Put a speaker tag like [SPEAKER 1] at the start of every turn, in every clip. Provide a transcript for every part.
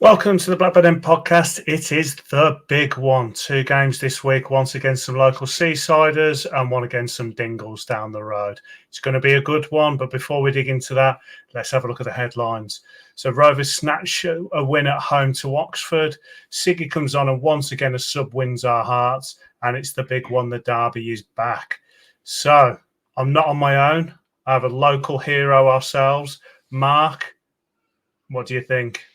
[SPEAKER 1] Welcome to the Blackburn End Podcast. It is the big one. 2 games this week, once against some local Seasiders and one against some Dingles down the road. It's going to be a good one, but before we dig into that, let's have a look at the headlines. So Rovers snatch a win at home to Oxford. Siggy comes on and once again a sub wins our hearts, and it's the big one, the derby is back. So I'm not on my own. I have a local hero ourselves. Mark, what do you think?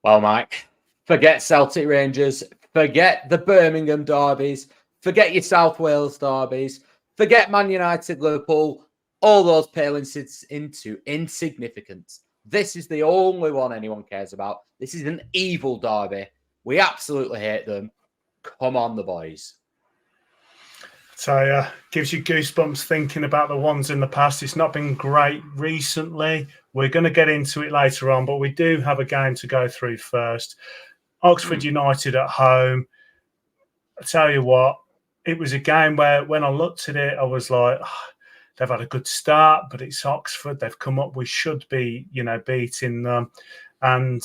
[SPEAKER 2] Well, Mike, forget Celtic Rangers, forget the Birmingham derbies, forget your South Wales derbies, forget Man United, Liverpool, all those pale into insignificance. This is the only one anyone cares about. This is an evil derby. We absolutely hate them. Come on, the boys.
[SPEAKER 1] So gives you goosebumps thinking about the ones in the past. It's not been great recently. We're going to get into it later on, but we do have a game to go through first. Oxford United at home. I tell you what, it was a game where when I looked at it, I was like, they've had a good start, but it's Oxford. They've come up. We should be, beating them. And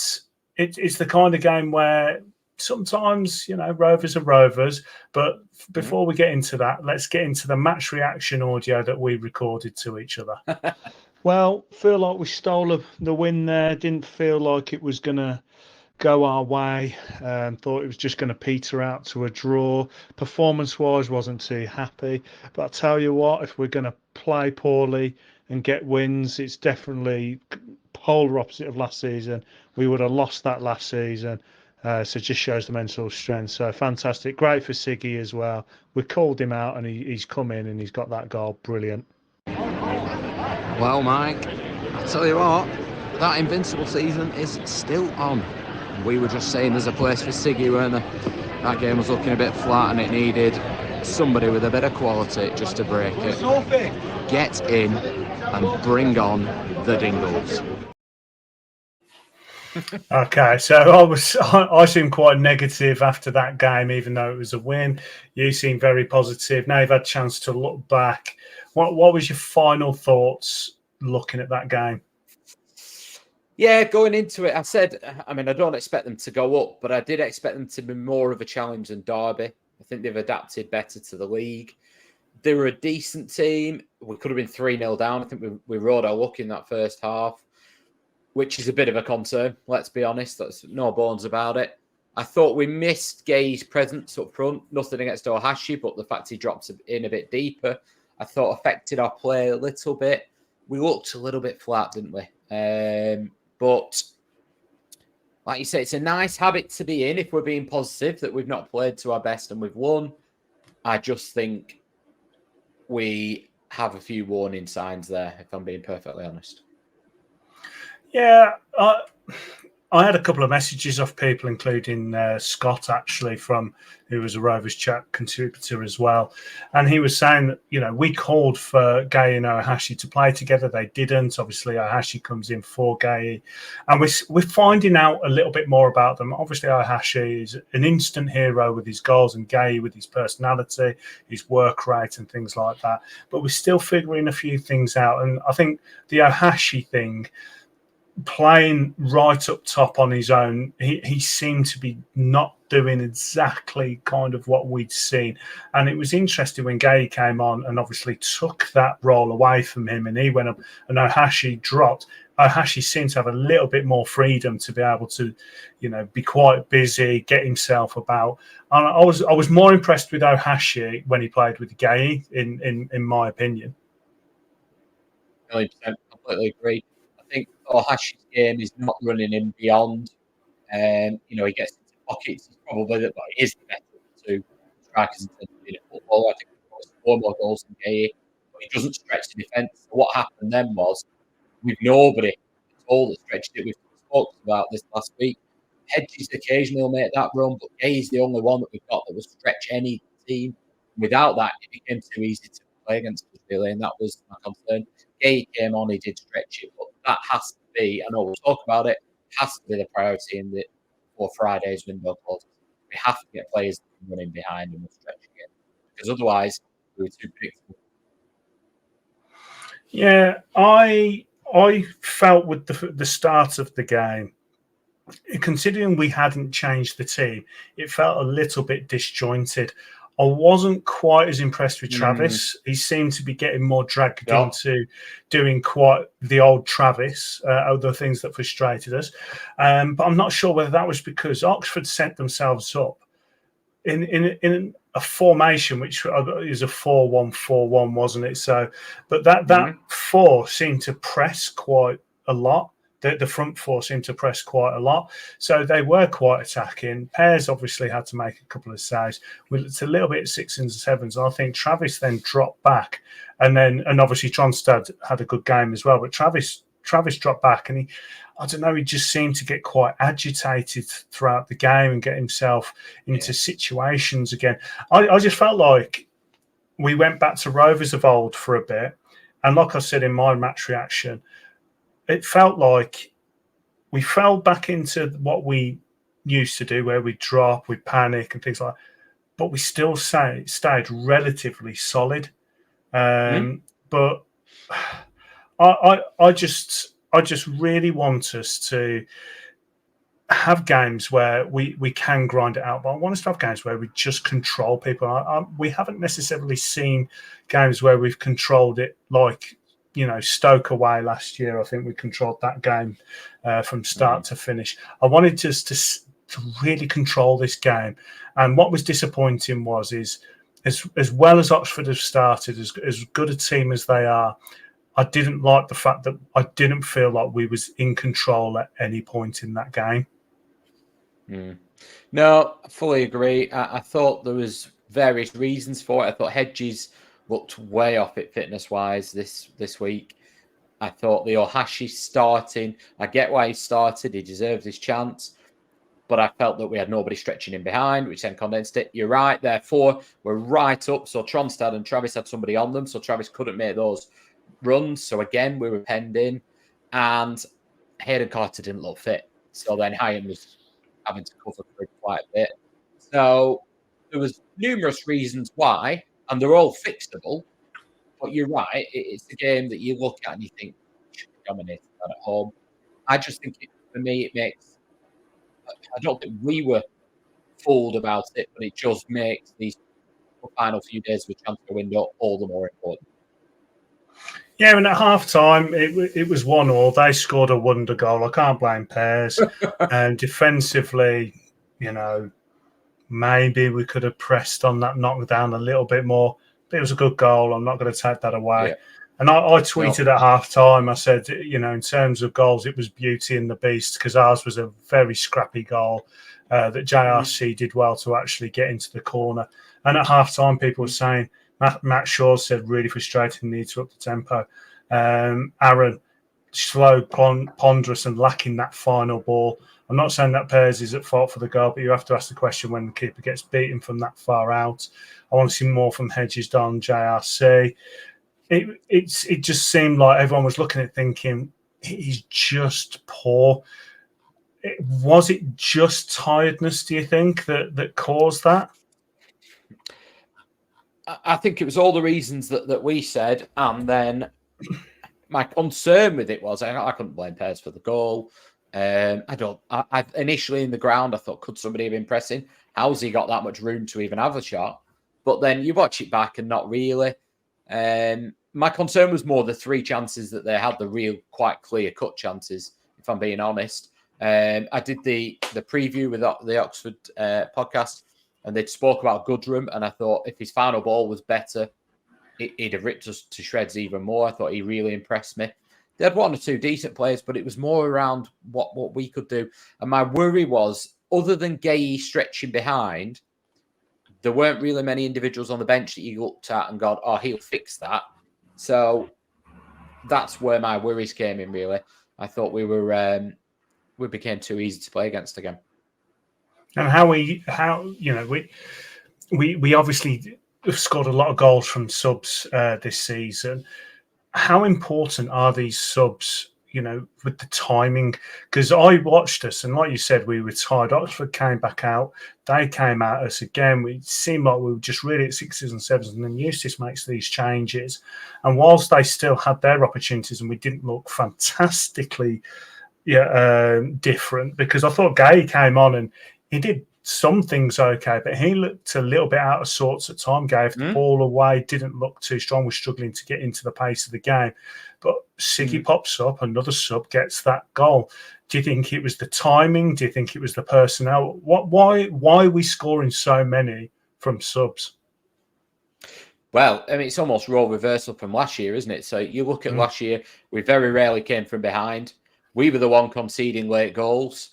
[SPEAKER 1] it's the kind of game where sometimes, Rovers are Rovers. But before we get into that, let's get into the match reaction audio that we recorded to each other.
[SPEAKER 3] Well, feel like we stole the win there. Didn't feel like it was going to go our way. Thought it was just going to peter out to a draw. Performance-wise, wasn't too happy. But I tell you what, if we're going to play poorly and get wins, it's definitely polar opposite of last season. We would have lost that last season. So it just shows the mental strength. So fantastic. Great for Siggy as well. We called him out and he's come in and he's got that goal. Brilliant.
[SPEAKER 4] Well, Mike, I tell you what, that invincible season is still on. We were just saying there's a place for Siggy, weren't there? That game was looking a bit flat and it needed somebody with a bit of quality just to break it. Get in and bring on the Dingles.
[SPEAKER 1] Okay, so I seemed quite negative after that game, even though it was a win. You seem very positive. Now you've had a chance to look back. What was your final thoughts looking at that game?
[SPEAKER 2] Yeah, going into it, I said, I don't expect them to go up, but I did expect them to be more of a challenge than Derby. I think they've adapted better to the league. They were a decent team. We could have been 3-0 down. I think we rode our luck in that first half, which is a bit of a concern, let's be honest. There's no bones about it. I thought we missed Gay's presence up front. Nothing against Ohashi, but the fact he drops in a bit deeper, I thought affected our play a little bit. We looked a little bit flat, didn't we? But like you say, it's a nice habit to be in if we're being positive that we've not played to our best and we've won. I just think we have a few warning signs there, if I'm being perfectly honest.
[SPEAKER 1] Yeah, I had a couple of messages off people, including Scott, actually, who was a Rovers chat contributor as well. And he was saying that, we called for Gay and Ohashi to play together. They didn't. Obviously, Ohashi comes in for Gay. And we're finding out a little bit more about them. Obviously, Ohashi is an instant hero with his goals and Gay with his personality, his work rate and things like that. But we're still figuring a few things out. And I think the Ohashi thing, playing right up top on his own, he seemed to be not doing exactly kind of what we'd seen. And it was interesting when Gay came on and obviously took that role away from him and he went up and Ohashi dropped. Ohashi seemed to have a little bit more freedom to be able to, be quite busy, get himself about. And I was more impressed with Ohashi when he played with Gay, in my opinion.
[SPEAKER 2] 100%, completely agree. I think Ohashi's game is not running in beyond. He gets into pockets. He's probably he is the better of the two strikers in terms of being a footballer. I think he's scored more goals than Gay, but he doesn't stretch the defence. So what happened then was, with nobody at all that stretched it, we've talked about this last week. Hedges occasionally will make that run, but Gay's the only one that we've got that will stretch any team. Without that, it became too easy to play against us, really, and that was my concern. Gay came on, he did stretch it, but that has to be, I know we'll talk about it, has to be the priority for Friday's window closes. We have to get players running behind and we'll stretch again, because otherwise we're too predictable.
[SPEAKER 1] Yeah, I felt with the start of the game, considering we hadn't changed the team, it felt a little bit disjointed. I wasn't quite as impressed with Travis. He seemed to be getting more dragged into doing quite the old Travis, other things that frustrated us. But I'm not sure whether that was because Oxford set themselves up in a formation which is a 4-1-4-1, wasn't it? So, but that four seemed to press quite a lot. The front four seemed to press quite a lot. So they were quite attacking. Pears obviously had to make a couple of saves. It's a little bit 6s and 7s. I think Travis then dropped back. And obviously Tronstad had a good game as well. But Travis dropped back and he just seemed to get quite agitated throughout the game and get himself into situations again. I just felt like we went back to Rovers of old for a bit. And like I said in my match reaction, it felt like we fell back into what we used to do, where we drop, we panic and things like that, but we still stayed relatively solid. But I just really want us to have games where we can grind it out, but I want us to have games where we just control people. We haven't necessarily seen games where we've controlled it like, Stoke away last year. I think we controlled that game from start to finish. I wanted us to really control this game. And what was disappointing is as well as Oxford have started, as good a team as they are, I didn't like the fact that I didn't feel like we was in control at any point in that game.
[SPEAKER 2] No, I fully agree. I thought there was various reasons for it. I thought Hedges looked way off it fitness-wise this week. I thought the Ohashi starting, I get why he started. He deserves his chance. But I felt that we had nobody stretching in behind, which then condensed it. You're right, therefore, we're right up. So Tronstad and Travis had somebody on them, so Travis couldn't make those runs. So again, we were penned in. And Hayden Carter didn't look fit. So then Hyatt was having to cover for it quite a bit. So there was numerous reasons why, and they're all fixable. But you're right, it's a game that you look at and you think, we should be dominating that at home. I just think, for me, it makes... I don't think we were fooled about it, but it just makes these final few days of the transfer window all the more important.
[SPEAKER 1] Yeah, and at half-time, it was 1-1. They scored a wonder goal. I can't blame Pears. And defensively, maybe we could have pressed on that knockdown a little bit more. But it was a good goal. I'm not going to take that away. Yeah. And I tweeted at half-time, I said, in terms of goals, it was Beauty and the Beast, because ours was a very scrappy goal that JRC did well to actually get into the corner. And at half-time, people were saying, Matt Shaw said, really frustrating, need to up the tempo. Aaron, slow, ponderous and lacking that final ball. I'm not saying that Pears is at fault for the goal, but you have to ask the question when the keeper gets beaten from that far out. I want to see more from Hedges, Don, JRC. It just seemed like everyone was looking at it thinking, he's just poor. Was it just tiredness, do you think, that caused that?
[SPEAKER 2] I think it was all the reasons that we said, and then my concern with it was I couldn't blame Pears for the goal. I initially in the ground I thought, could somebody have been pressing? How's he got that much room to even have a shot? But then you watch it back and not really. My concern was more the 3 chances that they had, the real quite clear cut chances, if I'm being honest. I did the preview with the Oxford podcast, and they'd spoke about Goodrum, and I thought if his final ball was better, he'd have ripped us to shreds even more. I thought he really impressed me. They had 1 or 2 decent players, but it was more around what we could do. And my worry was, other than Gay stretching behind, there weren't really many individuals on the bench that you looked at and got, oh, he'll fix that. So that's where my worries came in, really. I thought we became too easy to play against again.
[SPEAKER 1] And we obviously have scored a lot of goals from subs this season. How important are these subs, with the timing? Because I watched us, and like you said, we were tired. Oxford came back out. They came at us again. It seemed like we were just really at 6s and 7s, and then Eustace makes these changes. And whilst they still had their opportunities and we didn't look fantastically different, because I thought Gay came on and he did some things okay, but he looked a little bit out of sorts at time. Gave the ball away, didn't look too strong, was struggling to get into the pace of the game. But Siggy pops up, another sub, gets that goal. Do you think it was the timing? Do you think it was the personnel? Why are we scoring so many from subs?
[SPEAKER 2] Well, I mean, it's almost role reversal from last year, isn't it? So you look at last year, we very rarely came from behind. We were the one conceding late goals.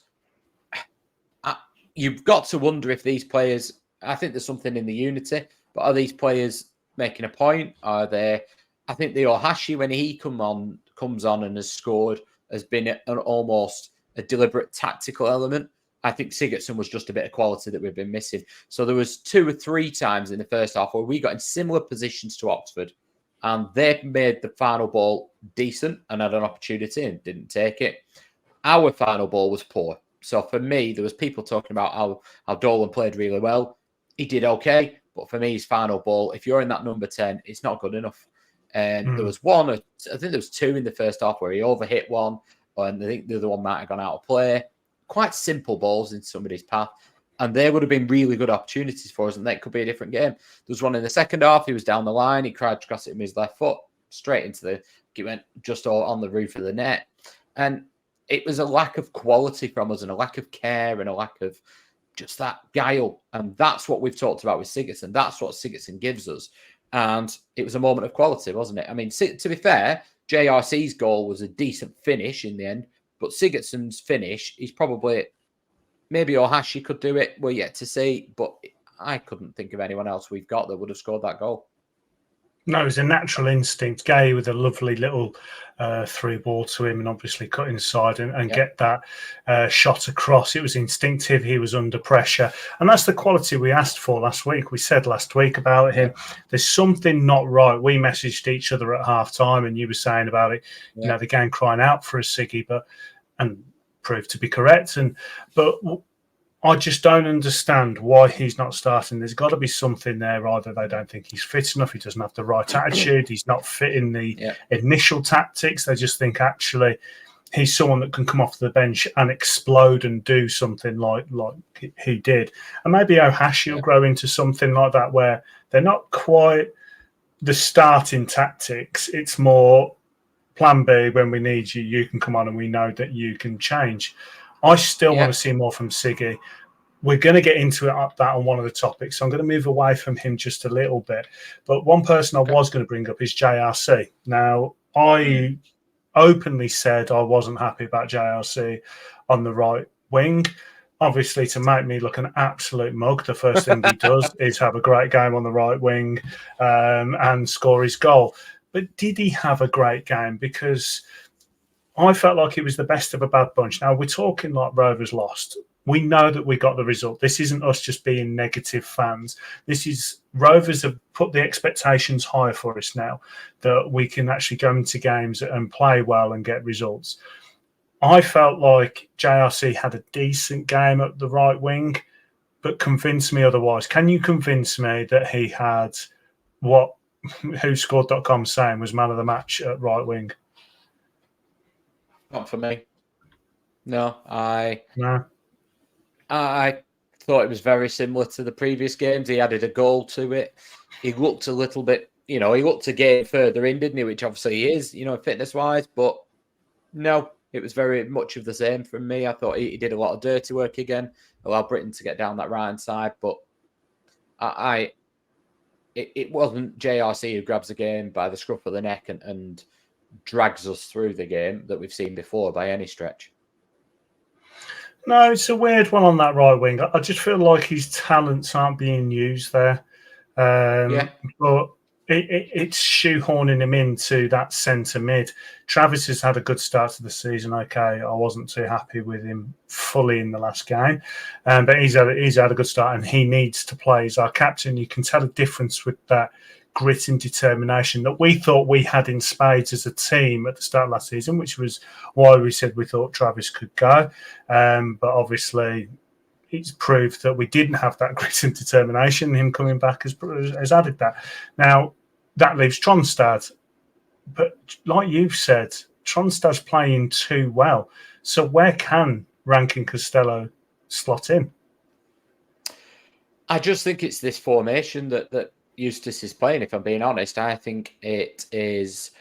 [SPEAKER 2] You've got to wonder if these players, I think there's something in the unity, but are these players making a point? Are they, I think the Ohashi, when he comes on and has scored, has been almost a deliberate tactical element. I think Sigurdsson was just a bit of quality that we've been missing. So there was 2 or 3 times in the first half where we got in similar positions to Oxford, and they made the final ball decent and had an opportunity and didn't take it. Our final ball was poor. So for me, there was people talking about how Dolan played really well. He did okay, but for me, his final ball, if you're in that number 10, it's not good enough. And there was one, I think there was 2 in the first half where he overhit one, and I think the other one might have gone out of play. Quite simple balls in somebody's path, and they would have been really good opportunities for us, and that could be a different game. There was one in the second half, he was down the line, he tried to cross it with his left foot, straight into it went just all on the roof of the net. And it was a lack of quality from us and a lack of care and a lack of just that guile. And that's what we've talked about with Sigurdsson. That's what Sigurdsson gives us. And it was a moment of quality, wasn't it? I mean, to be fair, JRC's goal was a decent finish in the end, but Sigurdsson's finish, he's probably, maybe Ohashi could do it. We're yet to see, but I couldn't think of anyone else we've got that would have scored that goal.
[SPEAKER 1] No, it was a natural instinct. Gay with a lovely little through ball to him and obviously cut inside and get that shot across. It was instinctive. He was under pressure. And that's the quality we asked for last week. We said last week about him, there's something not right. We messaged each other at half time and you were saying about it, you know, the game crying out for a Siggy, and proved to be correct. But I just don't understand why he's not starting. There's got to be something there. Either they don't think he's fit enough, he doesn't have the right attitude, he's not fitting the initial tactics. They just think actually he's someone that can come off the bench and explode and do something like he did. And maybe Ohashi will grow into something like that where they're not quite the starting tactics. It's more plan B, when we need you, you can come on and we know that you can change. I still want to see more from Siggy. We're going to get into that on one of the topics, so I'm going to move away from him just a little bit. But one person I was going to bring up is JRC. Now, I openly said I wasn't happy about JRC on the right wing. Obviously, to make me look an absolute mug, the first thing he does is have a great game on the right wing and score his goal. But did he have a great game? Because I felt like it was the best of a bad bunch. Now, we're talking like Rovers lost. We know that we got the result. This isn't us just being negative fans. This is Rovers have put the expectations higher for us now, that we can actually go into games and play well and get results. I felt like JRC had a decent game at the right wing, but convince me otherwise. Can you convince me that he had what WhoScored.com saying was man of the match at right wing?
[SPEAKER 2] Not for me. No, I thought it was very similar to the previous games. He added a goal to it. He looked a little bit, he looked a game further in, didn't he? Which obviously he is, fitness-wise. But no, it was very much of the same from me. I thought he did a lot of dirty work again, allowed Britain to get down that right-hand side. But it wasn't JRC who grabs the game by the scruff of the neck and drags us through the game that we've seen before by any stretch.
[SPEAKER 1] No, it's a weird one on that right wing. I just feel like his talents aren't being used there. But it's shoehorning him into that centre mid. Travis has had a good start to the season. Okay, I wasn't too happy with him fully in the last game, but he's had a good start and he needs to play. He's our captain. You can tell a difference with that grit and determination that we thought we had in spades as a team at the start of last season, which was why we said we thought Travis could go. But obviously, it's proved that we didn't have that grit and determination. Him coming back has added that. Now, that leaves Tronstad. But like you've said, Tronstad's playing too well. So where can Rankin Costello slot in?
[SPEAKER 2] I just think it's this formation that Eustace is playing, if I'm being honest. I think it is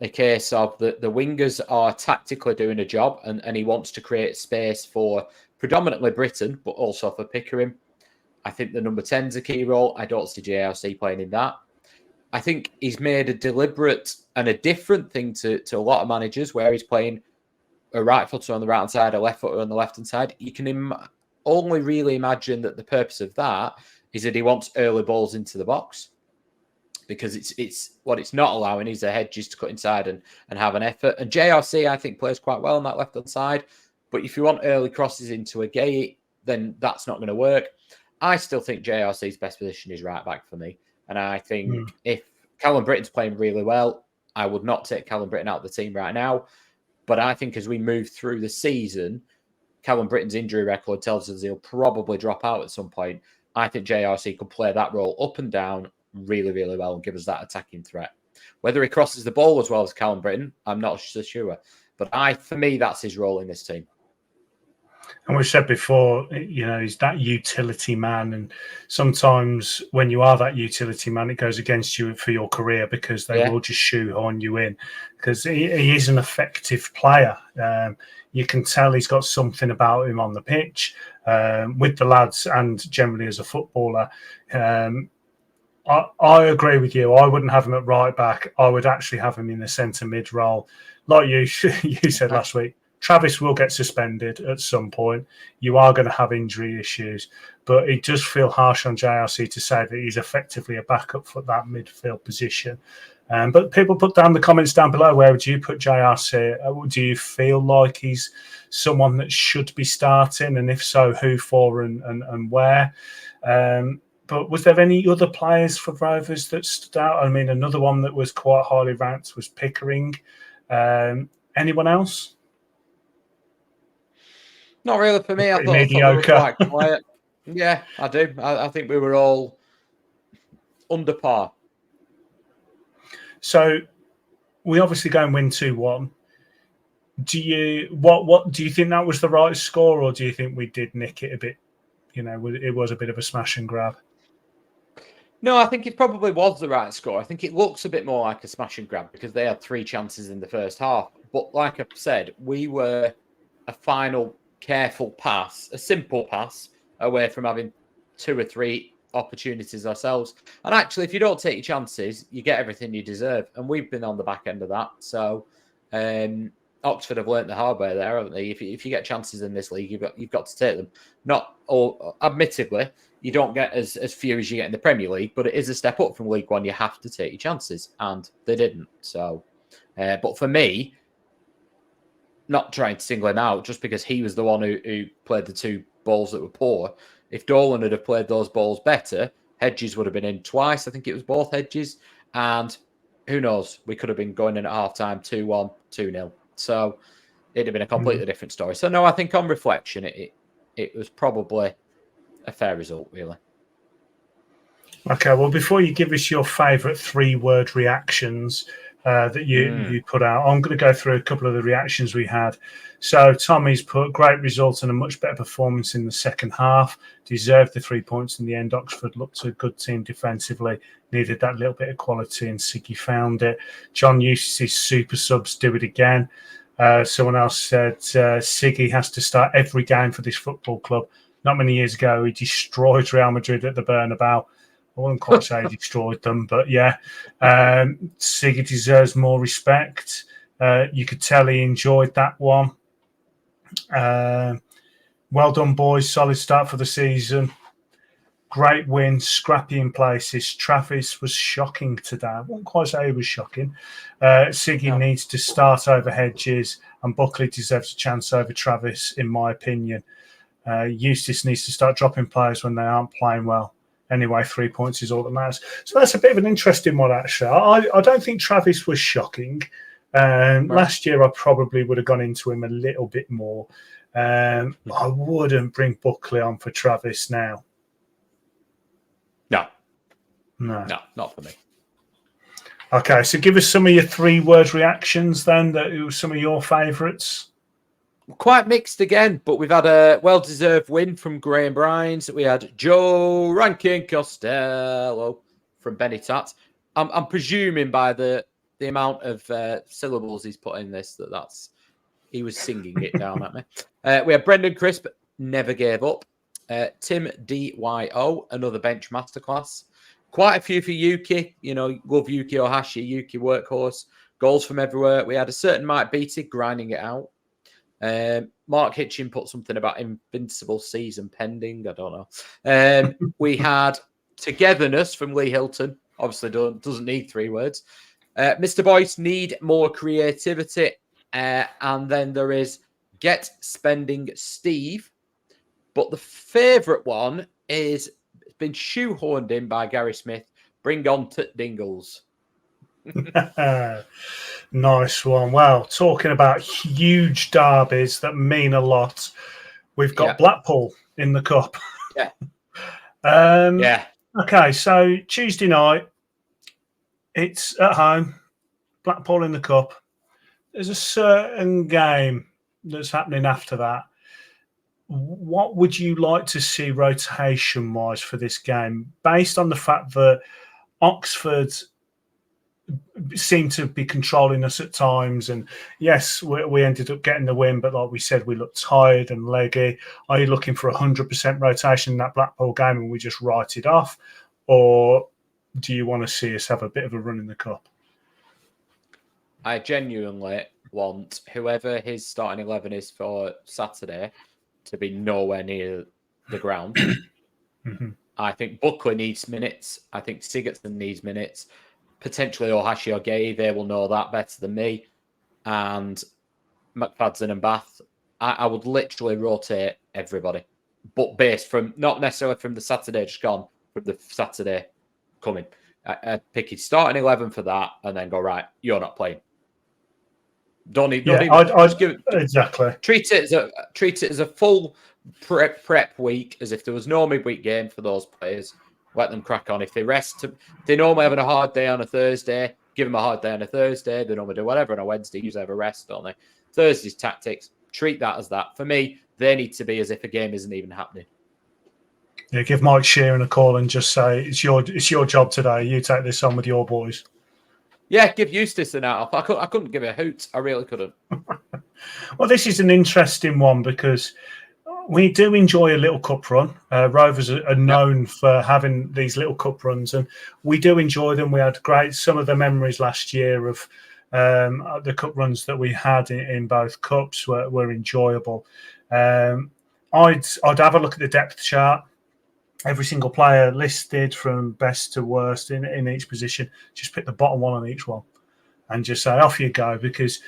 [SPEAKER 2] a case of the wingers are tactically doing a job, and he wants to create space for predominantly Britain, but also for Pickering. I think the number 10's a key role. I don't see JRC playing in that. I think he's made a deliberate and a different thing to a lot of managers, where he's playing a right footer on the right-hand side, a left footer on the left-hand side. You can only really imagine that the purpose of that is that he wants early balls into the box, because it's what it's not allowing is the Hedges to cut inside and have an effort. And JRC, I think, plays quite well on that left-hand side. But if you want early crosses into a gate, then that's not going to work. I still think JRC's best position is right back for me. And I think if Callum Britton's playing really well, I would not take Callum Britton out of the team right now. But I think as we move through the season, Callum Britton's injury record tells us he'll probably drop out at some point. I think JRC could play that role up and down really, really well and give us that attacking threat. Whether he crosses the ball as well as Callum Britton, I'm not so sure. But for me, that's his role in this team.
[SPEAKER 1] And we've said before, he's that utility man. And sometimes when you are that utility man, it goes against you for your career, because they will just shoehorn you in, because he is an effective player. You can tell he's got something about him on the pitch with the lads and generally as a footballer. I agree with you. I wouldn't have him at right back. I would actually have him in the centre mid role. Like you said last week, Travis will get suspended at some point. You are going to have injury issues, but it does feel harsh on JRC to say that he's effectively a backup for that midfield position. But people put down the comments down below, where would you put JRC? Do you feel like he's someone that should be starting? And if so, who for and where? But was there any other players for Rovers that stood out? I mean, another one that was quite highly ranked was Pickering. Anyone else?
[SPEAKER 2] Not really for me. I thought we were quite quiet. Yeah, I do. I think we were all under par. So
[SPEAKER 1] we obviously go and win 2-1. What do you think that was the right score, or do you think we did nick it a bit? It was a bit of a smash and grab.
[SPEAKER 2] No, I think it probably was the right score. I think it looks a bit more like a smash and grab because they had 3 chances in the first half. But like I said, we were a final careful pass, a simple pass away from having 2 or 3 opportunities ourselves. And actually, if you don't take your chances, you get everything you deserve. And we've been on the back end of that. So Oxford have learnt the hard way there, haven't they? If you get chances in this league, you've got to take them. Not all, admittedly, you don't get as few as you get in the Premier League, but it is a step up from League One. You have to take your chances, and they didn't. So, but for me, not trying to single him out, just because he was the one who played the 2 balls that were poor. If Dolan had played those balls better, Hedges would have been in twice. I think it was both Hedges. And who knows? We could have been going in at half-time 2-1, 2-0. So it'd have been a completely different story. So no, I think on reflection, it was probably a fair result, really.
[SPEAKER 1] Okay, well, before you give us your favourite 3-word reactions that you put out, I'm going to go through a couple of the reactions we had. So Tommy's put, great result and a much better performance in the second half. Deserved the 3 points in the end. Oxford looked a good team defensively. Needed that little bit of quality, and Siggy found it. John Eustace's super subs do it again. Someone else said Siggy has to start every game for this football club. Not many years ago, he destroyed Real Madrid at the Bernabeu. I wouldn't quite say he destroyed them, but yeah. Siggy deserves more respect. You could tell he enjoyed that one. Well done, boys. Solid start for the season. Great win. Scrappy in places. Travis was shocking today. I wouldn't quite say he was shocking. Siggy needs to start over Hedges, and Buckley deserves a chance over Travis, in my opinion. Eustace needs to start dropping players when they aren't playing well. Anyway, 3 points is all that matters. So that's a bit of an interesting one, actually. I don't think Travis was shocking. Last year, I probably would have gone into him a little bit more. I wouldn't bring Buckley on for Travis now.
[SPEAKER 2] No, not for me.
[SPEAKER 1] Okay, so give us some of your 3-word reactions then. That were some of your favourites.
[SPEAKER 2] Quite mixed again, but we've had a well-deserved win from Graham Brines. We had Joe Rankin Costello from Benitat. I'm presuming by the amount of syllables he's put in this that's he was singing it down at me. We had Brendan Crisp, never gave up. Tim DYO, another bench masterclass. Quite a few for Yuki. Love Yuki Ohashi, Yuki workhorse. Goals from everywhere. We had a certain Mike Beattie grinding it out. Mark Hitchin put something about invincible season pending. I don't know. We had togetherness from Lee Hilton. Obviously, doesn't need 3 words. Mr. Boyce, need more creativity. And then there is Get Spending Steve. But the favourite one is been shoehorned in by Gary Smith. Bring on Dingles.
[SPEAKER 1] Nice one. Well, talking about huge derbies that mean a lot, we've got Blackpool in the cup.
[SPEAKER 2] Yeah.
[SPEAKER 1] Okay, so Tuesday night, it's at home. Blackpool in the cup. There's a certain game that's happening after that. What would you like to see rotation-wise for this game, based on the fact that Oxford seem to be controlling us at times? And yes, we ended up getting the win, but like we said, we looked tired and leggy. Are you looking for 100% rotation in that Blackpool game and we just write it off? Or do you want to see us have a bit of a run in the cup?
[SPEAKER 2] I genuinely want whoever his starting 11 is for Saturday to be nowhere near the ground. I think Buckley needs minutes. I think Sigurdsson needs minutes. Potentially Ohashi or Gay, they will know that better than me. And McFadden and Bath. I would literally rotate everybody. But based from, not necessarily from the Saturday just gone, from the Saturday coming. I'd pick his starting 11 for that and then go, right, you're not playing. Don't even give it,
[SPEAKER 1] exactly.
[SPEAKER 2] Treat it as a full prep week, as if there was no midweek game for those players. Let them crack on. If they rest, they normally having a hard day on a Thursday. Give them a hard day on a Thursday. They normally do whatever on a Wednesday. Usually have a rest, don't they? Thursday's tactics. Treat that as that. For me, they need to be as if a game isn't even happening.
[SPEAKER 1] Yeah, give Mike Sheeran a call and just say it's your job today. You take this on with your boys.
[SPEAKER 2] Yeah, give Eustace an out. I couldn't give a hoot. I really couldn't.
[SPEAKER 1] Well, this is an interesting one because we do enjoy a little cup run. Rovers are known for having these little cup runs, and we do enjoy them. We had some of the memories last year of the cup runs that we had in both cups were enjoyable. I'd have a look at the depth chart. Every single player listed from best to worst in each position. Just pick the bottom one on each one and just say, off you go. Because,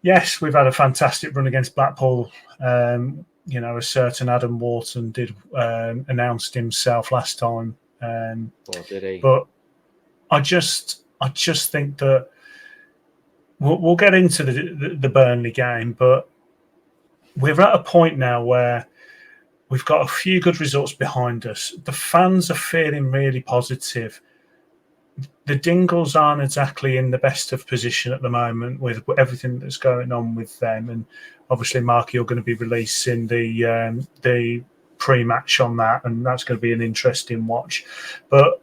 [SPEAKER 1] yes, we've had a fantastic run against Blackpool. A certain Adam Wharton announced himself last time.
[SPEAKER 2] Did he?
[SPEAKER 1] But I just think that we'll get into the Burnley game, but we're at a point now where we've got a few good results behind us. The fans are feeling really positive. The Dingles aren't exactly in the best of position at the moment with everything that's going on with them. And obviously, Mark, you're going to be releasing the pre-match on that, and that's going to be an interesting watch. But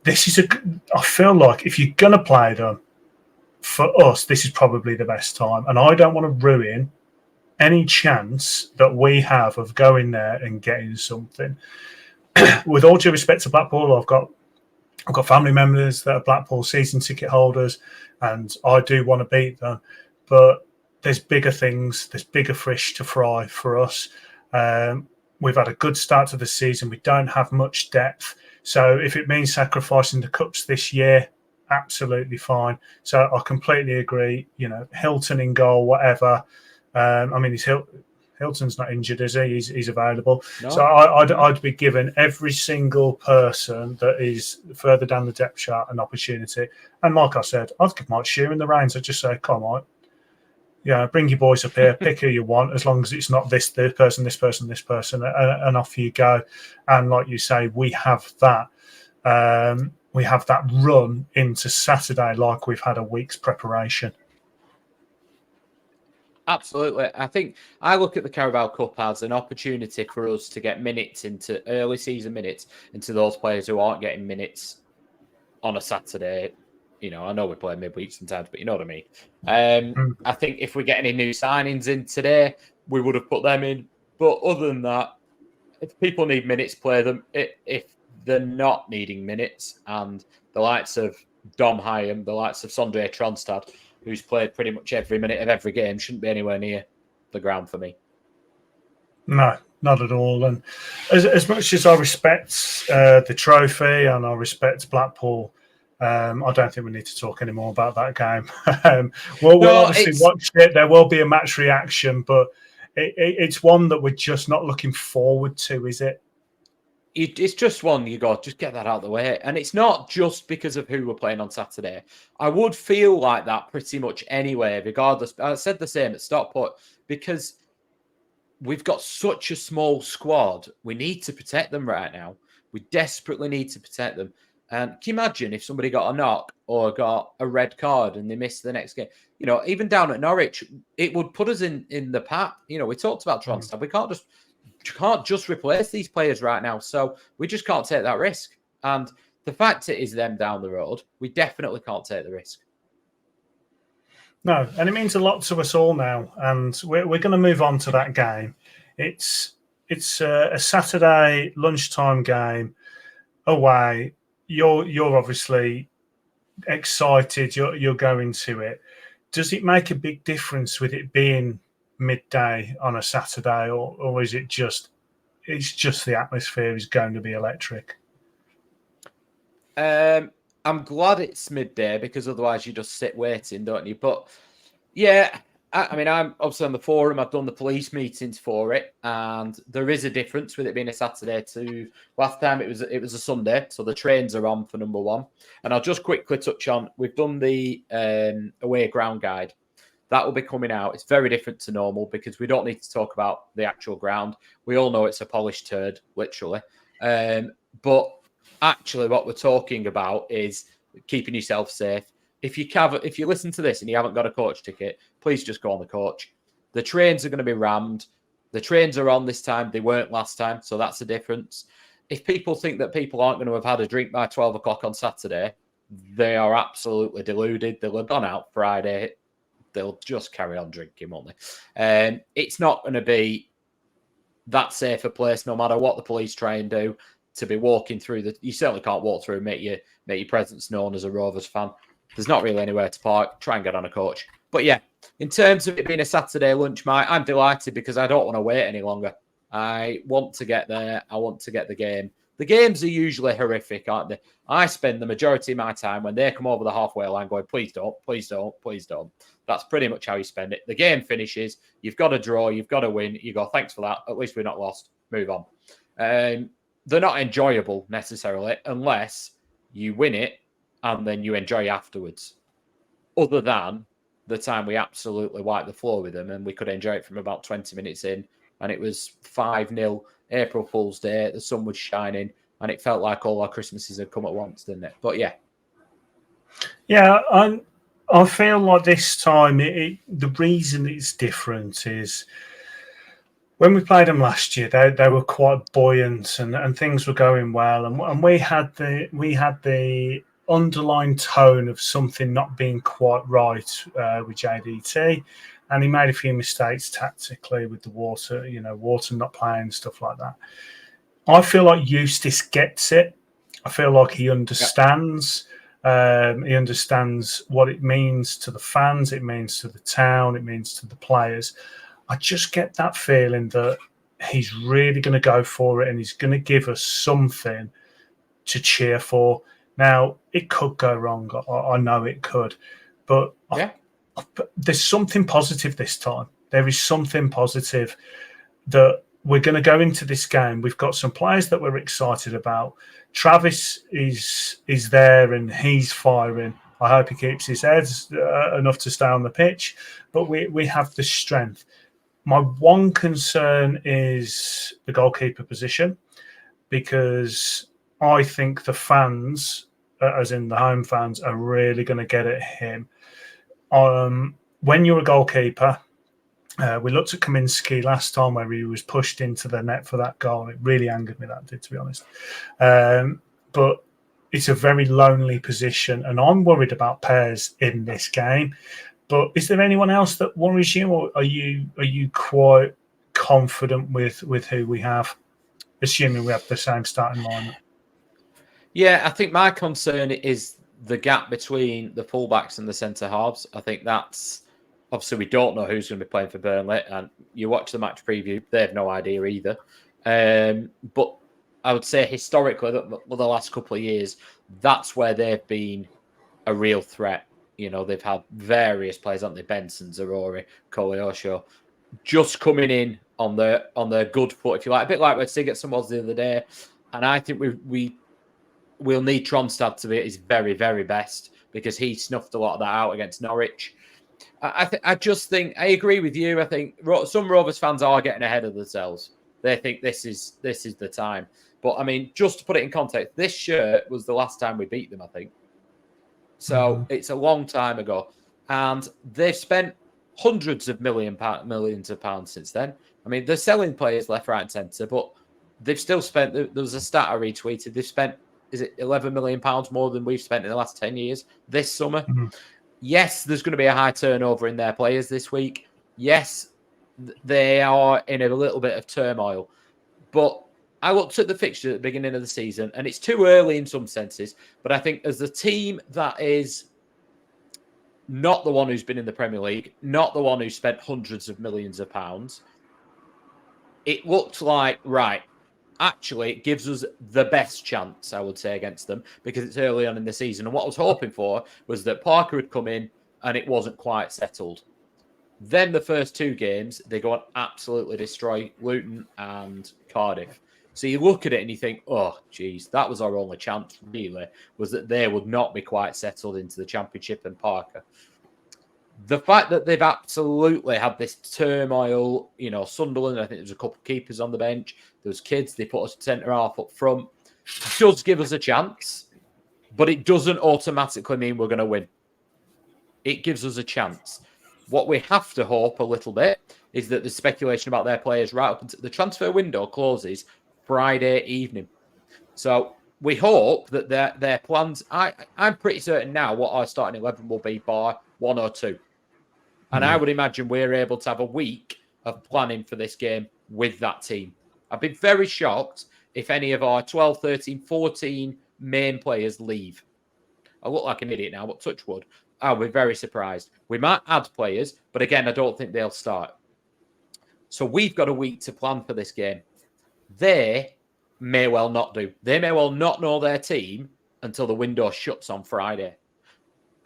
[SPEAKER 1] I feel like if you're going to play them, for us, this is probably the best time. And I don't want to ruin any chance that we have of going there and getting something. With all due respect to Blackpool, I've got family members that are Blackpool season ticket holders, and I do want to beat them. But there's bigger things, there's bigger fish to fry for us. We've had a good start to the season. We don't have much depth. So if it means sacrificing the cups this year, absolutely fine. So I completely agree. Hilton in goal, whatever. Hilton's not injured, is he? He's available. No. So I'd be giving every single person that is further down the depth chart an opportunity. And like I said, I'd give Mike Sheeran the reins. I'd just say, come on. Bring your boys up here, pick who you want, as long as it's not this person, and off you go. And like you say, we have that. we have that run into Saturday like we've had a week's preparation.
[SPEAKER 2] Absolutely. I think I look at the Carabao Cup as an opportunity for us to get minutes into early season minutes into those players who aren't getting minutes on a Saturday. You know, I know we play midweek sometimes, but you know what I mean. I think if we get any new signings in today, we would have put them in. But other than that, if people need minutes, play them. If they're not needing minutes, and the likes of Dom Hyam, the likes of Sondre Tronstad, who's played pretty much every minute of every game, shouldn't be anywhere near the ground for me.
[SPEAKER 1] No, not at all. And as much as I respect the trophy and I respect Blackpool, I don't think we need to talk anymore about that game. We'll obviously watch it. There will be a match reaction, but it's one that we're just not looking forward to, is it?
[SPEAKER 2] It's just one you got. Just get that out of the way. And it's not just because of who we're playing on Saturday. I would feel like that pretty much anyway, regardless. I said the same at Stockport, because we've got such a small squad. We need to protect them right now. We desperately need to protect them. And can you imagine if somebody got a knock or got a red card and they missed the next game? You know, even down at Norwich, it would put us in the pack. You know, we talked about Tronstad. We can't just replace these players right now. So we just can't take that risk. And the fact it is them down the road, we definitely can't take the risk.
[SPEAKER 1] No, and it means a lot to us all now. And we're going to move on to that game. It's a Saturday lunchtime game away. You're obviously excited. You're going to it. Does it make a big difference with it being midday on a Saturday, or is it just the atmosphere is going to be electric?
[SPEAKER 2] I'm glad it's midday, because otherwise you just sit waiting, don't you? But yeah, I mean, I'm obviously on the forum. I've done the police meetings for it, and there is a difference with it being a Saturday to last time. It was a Sunday, so the trains are on for number one. And I'll just quickly touch on, we've done the away ground guide. That will be coming out. It's very different to normal because we don't need to talk about the actual ground. We all know it's a polished turd, literally. But actually, what we're talking about is keeping yourself safe. If you listen to this and you haven't got a coach ticket, please just go on the coach. The trains are going to be rammed. The trains are on this time. They weren't last time, so that's the difference. If people think that people aren't going to have had a drink by 12 o'clock on Saturday, they are absolutely deluded. They'll have gone out Friday. They'll just carry on drinking, won't they? It's not going to be that safe a place, no matter what the police try and do, to be walking through. You certainly can't walk through and make your presence known as a Rovers fan. There's not really anywhere to park. Try and get on a coach. But yeah, in terms of it being a Saturday lunch, I'm delighted because I don't want to wait any longer. I want to get there. I want to get the game. The games are usually horrific, aren't they? I spend the majority of my time when they come over the halfway line going, please don't, please don't, please don't. That's pretty much how you spend it. The game finishes. You've got to draw. You've got to win. You go, thanks for that. At least we're not lost. Move on. They're not enjoyable necessarily unless you win it and then you enjoy afterwards. Other than the time we absolutely wiped the floor with them and we could enjoy it from about 20 minutes in, and it was 5-0 April Fool's Day. The sun was shining and it felt like all our Christmases had come at once, didn't it? But yeah.
[SPEAKER 1] Yeah, I feel like this time the reason it's different is when we played them last year, they were quite buoyant and things were going well, and we had the underlying tone of something not being quite right with JDT, and he made a few mistakes tactically with the water not playing, stuff like that. I feel like Eustace gets it. I feel like he understands. He understands what it means to the fans, it means to the town, it means to the players. I just get that feeling that he's really going to go for it and he's going to give us something to cheer for. Now, it could go wrong. I know it could. But there's something positive this time. There is something positive that we're going to go into this game. We've got some players that we're excited about. Travis is there and he's firing. I hope he keeps his head enough to stay on the pitch. But we have the strength. My one concern is the goalkeeper position, because I think the fans as in the home fans, are really going to get at him. When you're a goalkeeper, we looked at Kaminski last time where he was pushed into the net for that goal. It really angered me, that did, to be honest. But it's a very lonely position, and I'm worried about pairs in this game. But is there anyone else that worries you, or are you quite confident with who we have, assuming we have the same starting lineup?
[SPEAKER 2] Yeah, I think my concern is the gap between the fullbacks and the centre halves. I think that's obviously we don't know who's going to be playing for Burnley, and you watch the match preview, they have no idea either. But I would say historically, the last couple of years, that's where they've been a real threat. You know, they've had various players, haven't they? Benson, Zarori, Koleosho, just coming in on their good foot, if you like, a bit like where Sigurdsson was the other day. And I think we'll need Tronstad to be at his very, very best, because he snuffed a lot of that out against Norwich. I just think I agree with you. I think some Rovers fans are getting ahead of themselves. They think this is the time. But I mean, just to put it in context, this shirt was the last time we beat them, I think. So it's a long time ago, and they've spent hundreds of millions of pounds since then. I mean, they're selling players left, right, and centre, but they've still spent. There was a stat I retweeted. They've spent, is it £11 million more than we've spent in the last 10 years this summer? Mm-hmm. Yes, there's going to be a high turnover in their players this week. Yes, they are in a little bit of turmoil. But I looked at the fixture at the beginning of the season, and it's too early in some senses. But I think as the team that is not the one who's been in the Premier League, not the one who spent hundreds of millions of pounds, it looked like, right, actually, it gives us the best chance, I would say, against them, because it's early on in the season. And what I was hoping for was that Parker would come in and it wasn't quite settled. Then the first two games, they go and absolutely destroy Luton and Cardiff. So you look at it and you think, oh, geez, that was our only chance, really, was that they would not be quite settled into the Championship and Parker. The fact that they've absolutely had this turmoil, you know, Sunderland, I think there's a couple of keepers on the bench. There was kids, they put a centre-half up front. Does give us a chance, but it doesn't automatically mean we're going to win. It gives us a chance. What we have to hope a little bit is that the speculation about their players right up until the transfer window closes Friday evening. So we hope that their plans, I'm pretty certain now what our starting 11 will be bar 1 or 2. And I would imagine we're able to have a week of planning for this game with that team. I'd be very shocked if any of our 12, 13, 14 main players leave. I look like an idiot now, but touch wood. I'll be very surprised. We might add players, but again, I don't think they'll start. So we've got a week to plan for this game. They may well not do. They may well not know their team until the window shuts on Friday.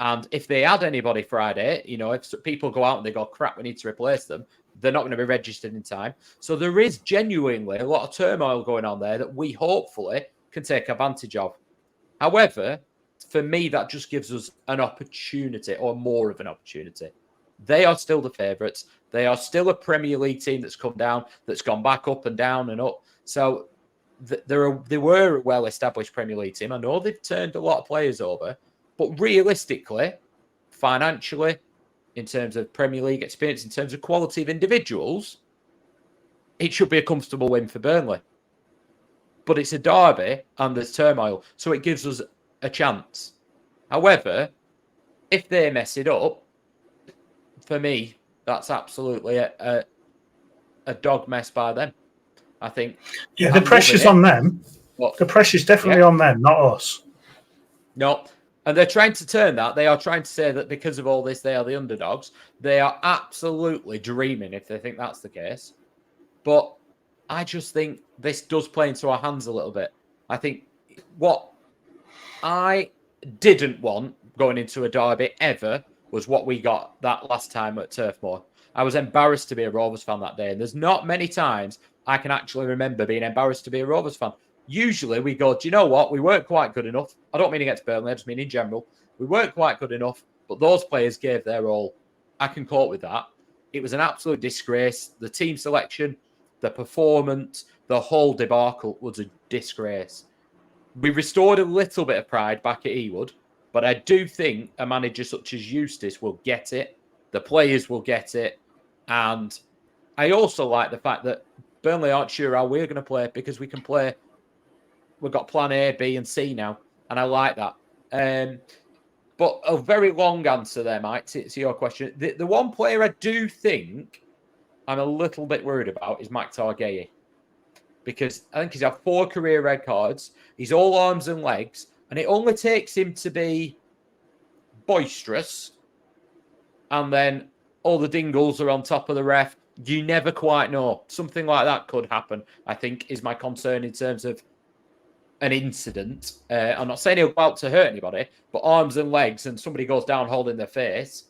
[SPEAKER 2] And if they add anybody Friday, you know, if people go out and they go, crap, we need to replace them, they're not going to be registered in time. So there is genuinely a lot of turmoil going on there that we hopefully can take advantage of. However, for me, that just gives us an opportunity, or more of an opportunity. They are still the favourites. They are still a Premier League team that's come down, that's gone back up and down and up. So they were a well-established Premier League team. I know they've turned a lot of players over, but realistically, financially, in terms of Premier League experience, in terms of quality of individuals, it should be a comfortable win for Burnley. But it's a derby and there's turmoil, so it gives us a chance. However, if they mess it up, for me, that's absolutely a dog mess by them. I think.
[SPEAKER 1] Yeah, the pressure's on them. The pressure's definitely on them, not us.
[SPEAKER 2] No. And they're trying to turn that. They are trying to say that because of all this, they are the underdogs. They are absolutely dreaming if they think that's the case. But I just think this does play into our hands a little bit. I think what I didn't want going into a derby ever was what we got that last time at Turf Moor. I was embarrassed to be a Rovers fan that day. And there's not many times I can actually remember being embarrassed to be a Rovers fan. Usually we go, do you know what? We weren't quite good enough. I don't mean against Burnley, I just mean in general. We weren't quite good enough, but those players gave their all. I can cope with that. It was an absolute disgrace. The team selection, the performance, the whole debacle was a disgrace. we restored a little bit of pride back at Ewood, but I do think a manager such as Eustace will get it. The players will get it. And I also like the fact that Burnley aren't sure how we're going to play because we can play. We've got plan A, B, and C now. And I like that. But a very long answer there, Mike, to your question. The one player I do think I'm a little bit worried about is Mike Targay. Because I think he's had 4 career red cards. He's all arms and legs. And it only takes him to be boisterous. And then all the dingles are on top of the ref. You never quite know. Something like that could happen, I think, is my concern in terms of an incident. I'm not saying he'll go out to hurt anybody, but arms and legs and somebody goes down holding their face,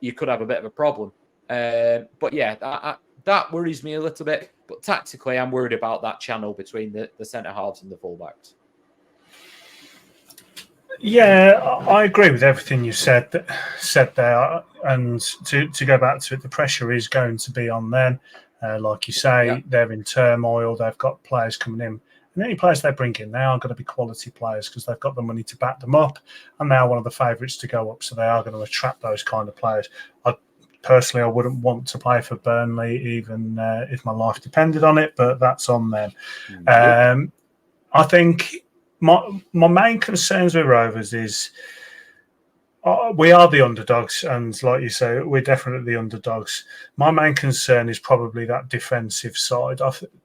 [SPEAKER 2] you could have a bit of a problem. But yeah, that worries me a little bit. But tactically, I'm worried about that channel between the centre-halves and the full-backs.
[SPEAKER 1] Yeah, I agree with everything you said there. And to go back to it, the pressure is going to be on them. Like you say, they're in turmoil. They've got players coming in. And any players they bring in, they are going to be quality players because they've got the money to back them up. And they are one of the favourites to go up. So they are going to attract those kind of players. Personally, I wouldn't want to play for Burnley, even if my life depended on it, but that's on them. I think my main concerns with Rovers is we are the underdogs, and like you say, we're definitely the underdogs. My main concern is probably that defensive side.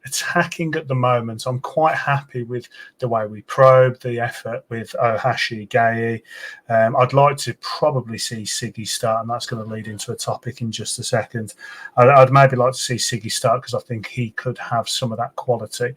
[SPEAKER 1] Attacking at the moment, I'm quite happy with the way we probe, the effort with Ohashi, Gay. I'd like to probably see Siggy start, and that's going to lead into a topic in just a second. I'd maybe like to see Siggy start because I think he could have some of that quality.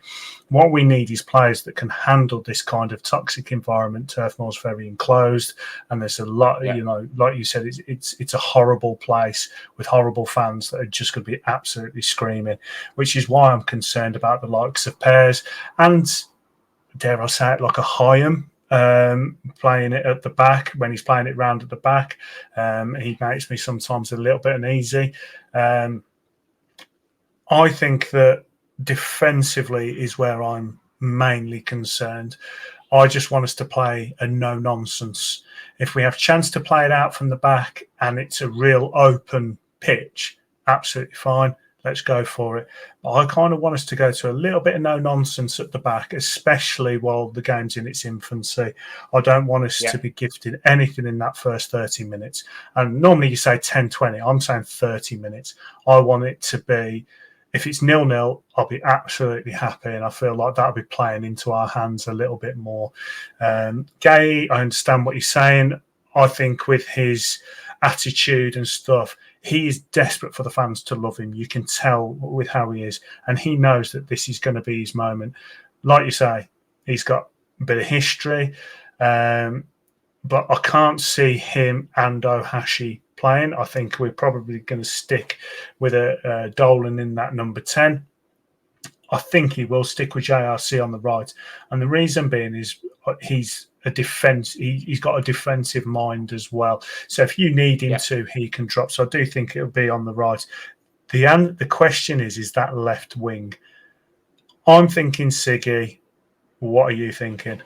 [SPEAKER 1] What we need is players that can handle this kind of toxic environment. Turf Moor's very enclosed, and there's a lot. You know, like you said, it's a horrible place with horrible fans that are just going to be absolutely screaming, which is why I'm concerned about the likes of Pears and, dare I say it, like a Hyam playing it at the back. When he's playing it round at the back, he makes me sometimes a little bit uneasy. I think that defensively is where I'm mainly concerned. I just want us to play a no-nonsense. If we have a chance to play it out from the back and it's a real open pitch, absolutely fine. Let's go for it. But I kind of want us to go to a little bit of no-nonsense at the back, especially while the game's in its infancy. I don't want us to be gifted anything in that first 30 minutes. And normally you say 10, 20. I'm saying 30 minutes. I want it to be, if it's 0-0, I'll be absolutely happy, and I feel like that'll be playing into our hands a little bit more. Gay, I understand what you're saying. I think with his attitude and stuff, he is desperate for the fans to love him. You can tell with how he is, and he knows that this is going to be his moment. Like you say, he's got a bit of history, but I can't see him and Ohashi playing. I think we're probably going to stick with a Dolan in that number 10. I think he will stick with JRC on the right, and the reason being is he's a defense. He's got a defensive mind as well. So if you need him to, he can drop. So I do think it'll be on the right. The question is that left wing? I'm thinking Siggy. What are you thinking?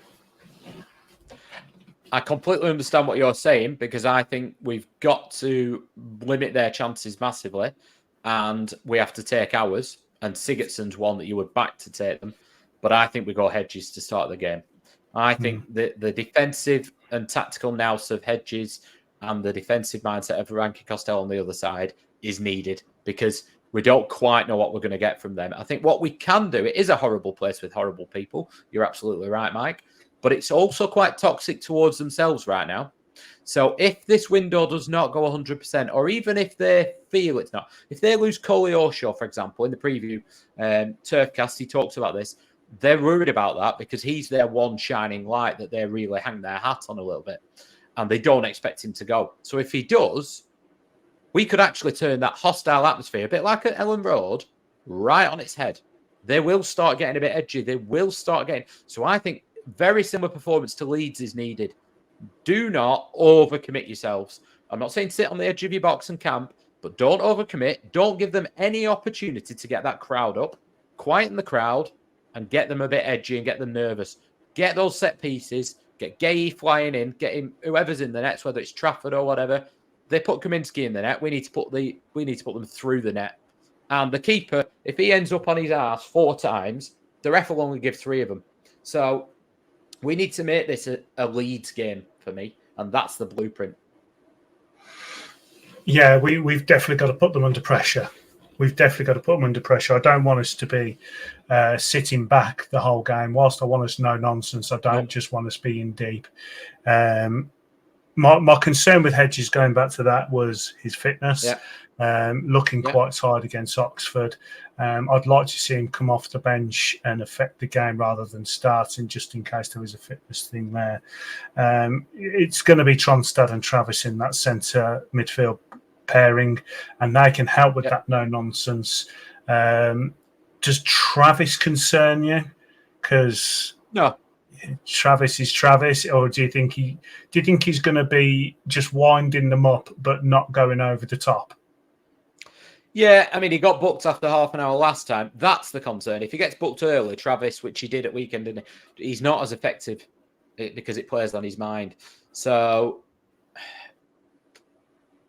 [SPEAKER 2] I completely understand what you're saying because I think we've got to limit their chances massively and we have to take ours. And Sigurdsson's one that you would back to take them. But I think we go Hedges to start the game. I think the defensive and tactical nous of Hedges and the defensive mindset of Rankin Costello on the other side is needed because we don't quite know what we're going to get from them. I think what we can do, it is a horrible place with horrible people. You're absolutely right, Mike. But it's also quite toxic towards themselves right now. So if this window does not go 100%, or even if they feel it's not, if they lose Coley Orshaw, for example, in the preview Turfcast, he talks about this, they're worried about that because he's their one shining light that they really hang their hat on a little bit. And they don't expect him to go. So if he does, we could actually turn that hostile atmosphere, a bit like at Ellen Road, right on its head. They will start getting a bit edgy. They will start getting... So I think very similar performance to Leeds is needed. Do not overcommit yourselves. I'm not saying sit on the edge of your box and camp, but don't overcommit. Don't give them any opportunity to get that crowd up. Quieten the crowd and get them a bit edgy and get them nervous. get those set pieces, get Gay flying in, get him whoever's in the nets, whether it's Trafford or whatever. They put Kaminsky in the net. We need to put them through the net. And the keeper, if he ends up on his arse 4 times, the ref will only give 3 of them. So we need to make this a Leeds game for me, and that's the blueprint.
[SPEAKER 1] Yeah, we've definitely got to put them under pressure. We've definitely got to put them under pressure. I don't want us to be sitting back the whole game. Whilst I want us no nonsense, I don't just want us being deep. My concern with Hedges, going back to that, was his fitness. Looking quite tired against Oxford. I'd like to see him come off the bench and affect the game rather than starting, just in case there was a fitness thing there. It's going to be Tronstad and Travis in that centre midfield pairing, and they can help with that no-nonsense. Does Travis concern you? Because
[SPEAKER 2] no.
[SPEAKER 1] Travis is Travis, or do you think he's going to be just winding them up but not going over the top?
[SPEAKER 2] Yeah, I mean, he got booked after half an hour last time. That's the concern. If he gets booked early, Travis, which he did at weekend, didn't he? He's not as effective because it plays on his mind. So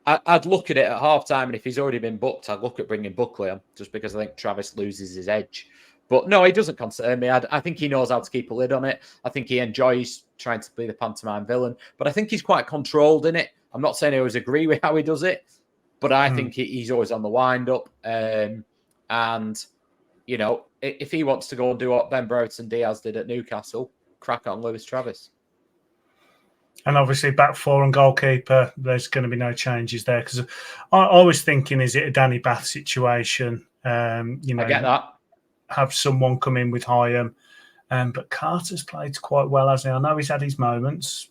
[SPEAKER 2] I'd look at it at half time, and if he's already been booked, I'd look at bringing Buckley on, just because I think Travis loses his edge. But no, he doesn't concern me. I think he knows how to keep a lid on it. I think he enjoys trying to be the pantomime villain, but I think he's quite controlled in it. I'm not saying I always agree with how he does it, but I think he's always on the wind-up. And, you know, if he wants to go and do what Ben Brereton Diaz did at Newcastle, crack on Lewis Travis.
[SPEAKER 1] And obviously back 4 and goalkeeper, there's going to be no changes there. Because I was thinking, is it a Danny Bath situation? I
[SPEAKER 2] get that.
[SPEAKER 1] Have someone come in with Hyam. But Carter's played quite well, hasn't he? I know he's had his moments,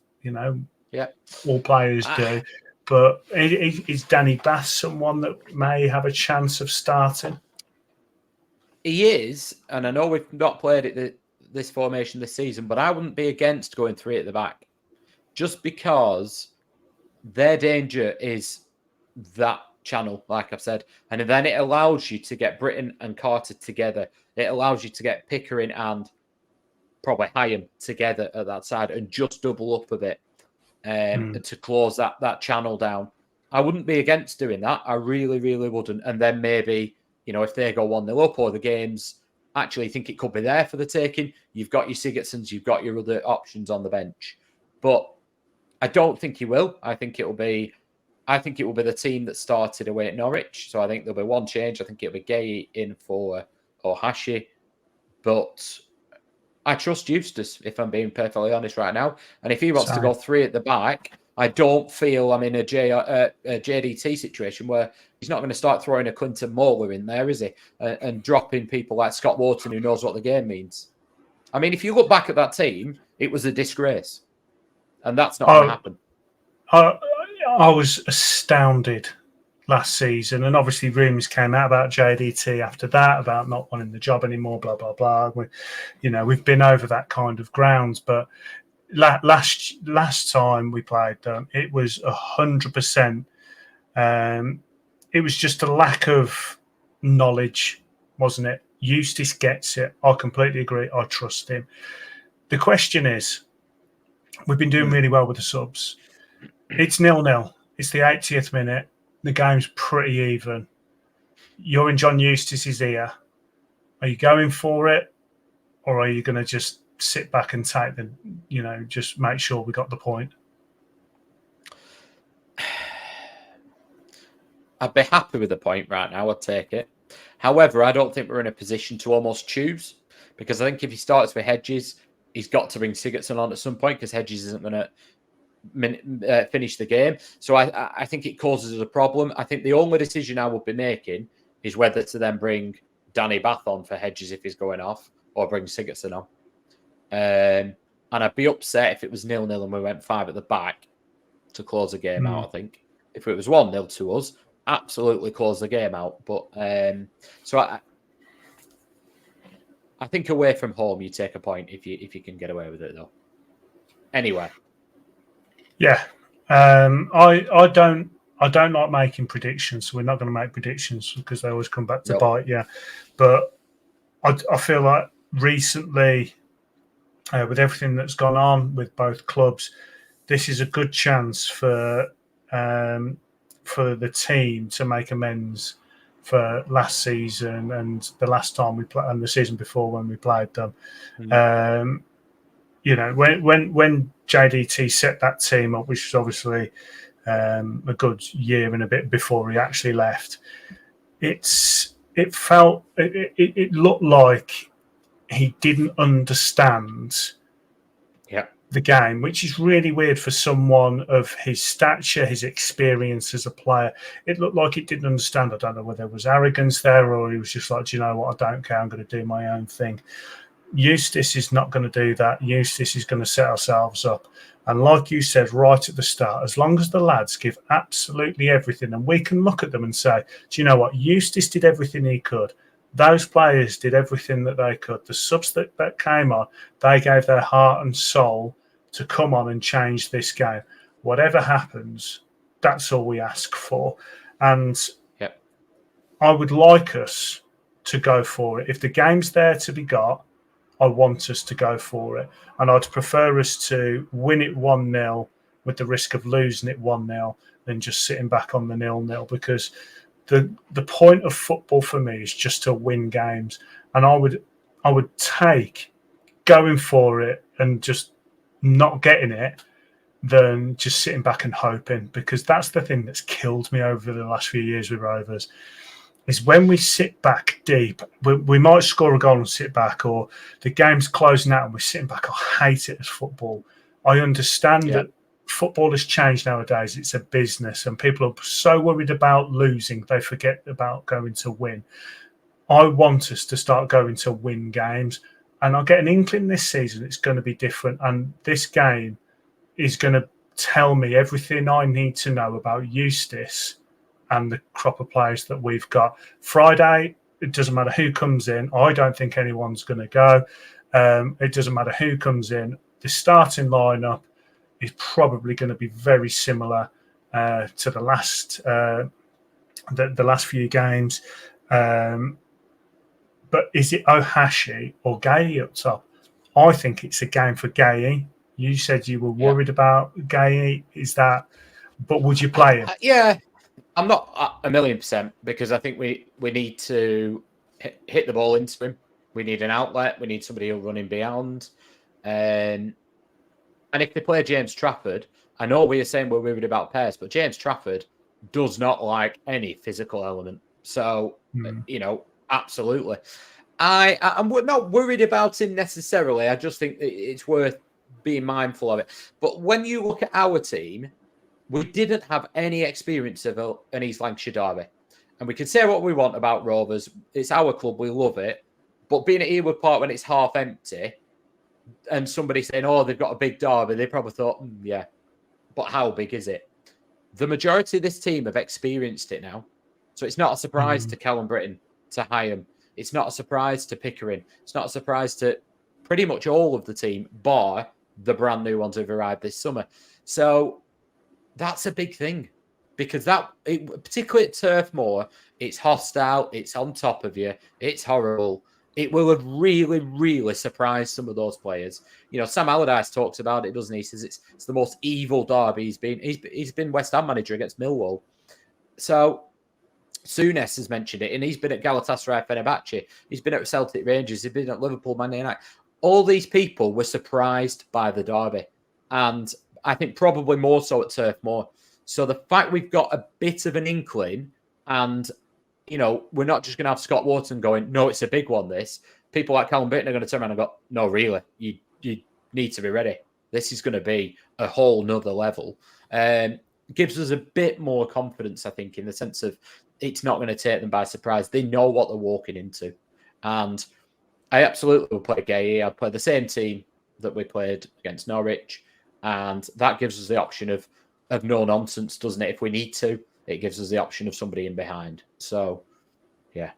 [SPEAKER 1] all players do. But is Danny Bath someone that may have a chance of starting?
[SPEAKER 2] He is, and I know we've not played it this formation this season, but I wouldn't be against going 3 at the back, just because their danger is that channel, like I've said, and then it allows you to get Britton and Carter together. It allows you to get Pickering and probably Hyam together at that side and just double up a bit. To close that channel down. I wouldn't be against doing that. I really, really wouldn't. And then maybe, if they go 1-0 up or the game's actually think it could be there for the taking, you've got your Sigurdssons, you've got your other options on the bench. But I don't think he will. I think it will be the team that started away at Norwich. So I think there'll be one change. I think it'll be Gay in for Ohashi. But I trust Eustace, if I'm being perfectly honest right now. And if he wants to go 3 at the back, I don't feel I'm in a JDT situation where he's not going to start throwing a Clinton Moeller in there, is he? And dropping people like Scott Wharton, who knows what the game means. I mean, if you look back at that team, it was a disgrace. And that's not going to happen.
[SPEAKER 1] I was astounded last season, and obviously rumours came out about JDT after that, about not wanting the job anymore, blah blah blah. We've been over that kind of grounds, but last time we played them, it was 100%. It was just a lack of knowledge, wasn't it? Eustace gets it. I completely agree. I trust him. The question is, we've been doing really well with the subs. It's 0-0. It's the 80th minute. The game's pretty even. You're in John Eustace's ear. Are you going for it, or are you going to just sit back and take just make sure we got the point?
[SPEAKER 2] I'd be happy with the point right now. I'd take it. However, I don't think we're in a position to almost choose, because I think if he starts with Hedges, he's got to bring Sigurdsson on at some point, because Hedges isn't going to finish the game. So I think it causes us a problem. I think the only decision I would be making is whether to then bring Danny Bath on for Hedges if he's going off, or bring Sigurdsson on. And I'd be upset if it was 0-0 and we went 5 at the back to close the game out, I think. If it was 1-0 to us, absolutely close the game out. But so I think away from home you take a point if you can get away with it, though. Anyway.
[SPEAKER 1] Yeah, I don't like making predictions, so we're not going to make predictions because they always come back to bite. Yeah, but I feel like recently with everything that's gone on with both clubs, this is a good chance for the team to make amends for last season and the last time we played, and the season before when we played them. You know, when JDT set that team up, which was obviously a good year and a bit before he actually left, it looked like he didn't understand the game, which is really weird for someone of his stature, his experience as a player. It looked like he didn't understand. I don't know whether there was arrogance there or he was just like, do you know what, I don't care, I'm going to do my own thing. Eustace is not going to do that. Eustace is going to set ourselves up. And like you said right at the start, as long as the lads give absolutely everything, and we can look at them and say, do you know what, Eustace did everything he could. Those players did everything that they could. The subs that came on, they gave their heart and soul to come on and change this game. Whatever happens, that's all we ask for. And I would like us to go for it. If the game's there to be got, I want us to go for it. And I'd prefer us to win it 1-0 with the risk of losing it 1-0 than just sitting back on the 0-0, because the point of football for me is just to win games. And I would take going for it and just not getting it than just sitting back and hoping, because that's the thing that's killed me over the last few years with Rovers, is when we sit back deep, we might score a goal and sit back, or the game's closing out and we're sitting back. I hate it as football. I understand that football has changed nowadays. It's a business and people are so worried about losing, they forget about going to win. I want us to start going to win games. And I'll get an inkling this season it's going to be different. And this game is going to tell me everything I need to know about Eustace and the crop of players that we've got. Friday, it doesn't matter who comes in. I don't think anyone's going to go. It doesn't matter who comes in. The starting lineup is probably going to be very similar to the last few games. But is it Ohashi or Gay up top? I think it's a game for Gay. You said you were worried about Gay. Is that? But would you play him?
[SPEAKER 2] Yeah, I'm not 1,000,000%, because I think we need to hit the ball into him. We need an outlet. We need somebody who'll run in beyond. And if they play James Trafford, I know we are saying we're worried about pace, but James Trafford does not like any physical element. So, you know, absolutely. I'm not worried about him necessarily. I just think it's worth being mindful of it. But when you look at our team, we didn't have any experience of an East Lancashire derby. And we can say what we want about Rovers. It's our club. We love it. But being at Ewood Park when it's half empty and somebody saying, oh, they've got a big derby, they probably thought, yeah, but how big is it? The majority of this team have experienced it now. So it's not a surprise to Callum Britton, to Hyam. It's not a surprise to Pickering. It's not a surprise to pretty much all of the team, bar the brand new ones who've arrived this summer. So that's a big thing, because particularly at Turf Moor, it's hostile, it's on top of you, it's horrible. It will have really, really surprised some of those players. You know, Sam Allardyce talks about it, doesn't he? He says it's the most evil derby he's been. He's been West Ham manager against Millwall. So Souness has mentioned it, and he's been at Galatasaray Fenerbahce. He's been at Celtic Rangers. He's been at Liverpool Man United. All these people were surprised by the derby, and I think probably more so at Turf Moor. So the fact we've got a bit of an inkling, and you know, we're not just going to have Scott Wharton going, no, it's a big one, this. People like Callum Britton are going to turn around and go, no, really, you need to be ready. This is going to be a whole nother level. Gives us a bit more confidence, I think, in the sense of it's not going to take them by surprise. They know what they're walking into. And I absolutely will play Gay. I'll play the same team that we played against Norwich. And that gives us the option of no nonsense, doesn't it? If we need to, it gives us the option of somebody in behind. So, yeah.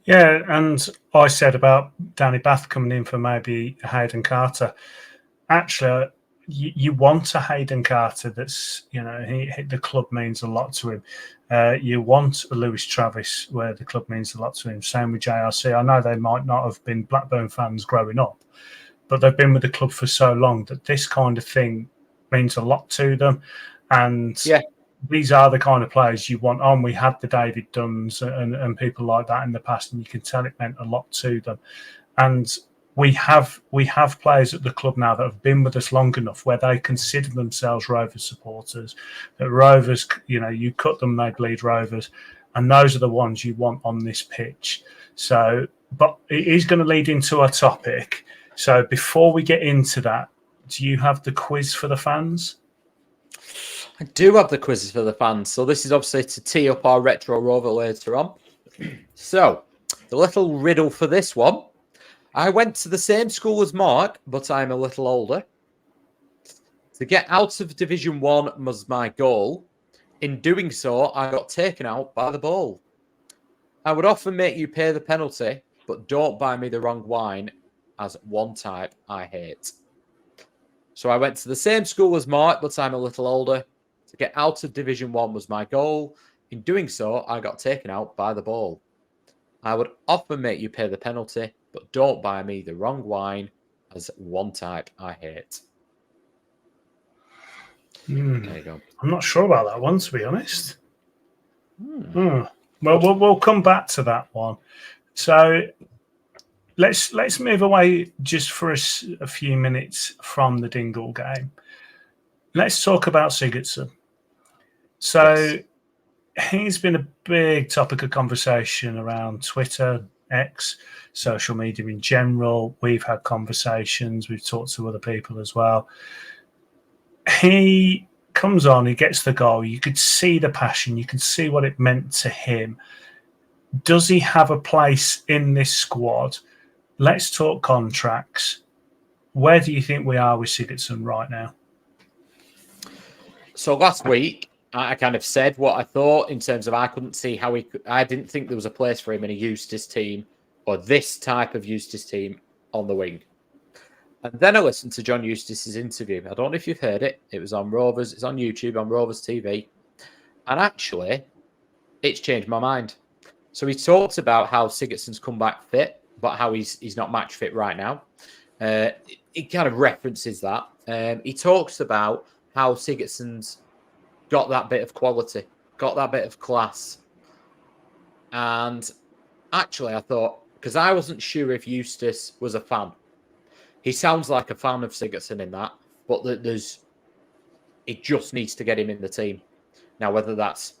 [SPEAKER 1] Yeah, and I said about Danny Bath coming in for maybe Hayden Carter. Actually, you want a Hayden Carter that's, you know, the club means a lot to him. You want a Lewis Travis where the club means a lot to him. Same with JRC. I know they might not have been Blackburn fans growing up, but they've been with the club for so long that this kind of thing means a lot to them. And these are the kind of players you want on. We had the David Dunns and people like that in the past, and you can tell it meant a lot to them. And we have players at the club now that have been with us long enough where they consider themselves Rovers supporters. That Rovers, you cut them, they bleed Rovers, and those are the ones you want on this pitch. So, but it is going to lead into our topic. So before we get into that, do you have the quiz for the fans?
[SPEAKER 2] I do have the quizzes for the fans. So this is obviously to tee up our retro rover later on. So the little riddle for this one. I went to the same school as Mark, but I'm a little older. To get out of Division 1 was my goal. In doing so, I got taken out by the ball. I would often make you pay the penalty, but don't buy me the wrong wine, as one type I hate. So I went to the same school as Mark, but I'm a little older. To get out of Division 1 was my goal. In doing so, I got taken out by the ball. I would often make you pay the penalty, but don't buy me the wrong wine, as one type I hate. There you go.
[SPEAKER 1] I'm not sure about that one, to be honest. Well, we'll come back to that one. So let's move away just for a few minutes from the Dingle game. Let's talk about Sigurdsson. So he's been a big topic of conversation around Twitter, X, social media in general. We've had conversations. We've talked to other people as well. He comes on, he gets the goal. You could see the passion. You can see what it meant to him. Does he have a place in this squad? Let's talk contracts. Where do you think we are with Sigurdsson right now?
[SPEAKER 2] So last week, I kind of said what I thought in terms of I couldn't see how I didn't think there was a place for him in a Eustace team or this type of Eustace team on the wing. And then I listened to John Eustace's interview. I don't know if you've heard it. It was on Rovers. It's on YouTube, on Rovers TV. And actually, it's changed my mind. So he talked about how Sigurdsson's come back fit, but how he's not match fit right now. He kind of references that. He talks about how Sigurdsson's got that bit of quality, got that bit of class. And actually, I thought, because I wasn't sure if Eustace was a fan. He sounds like a fan of Sigurdsson in that, but it just needs to get him in the team. Now, whether that's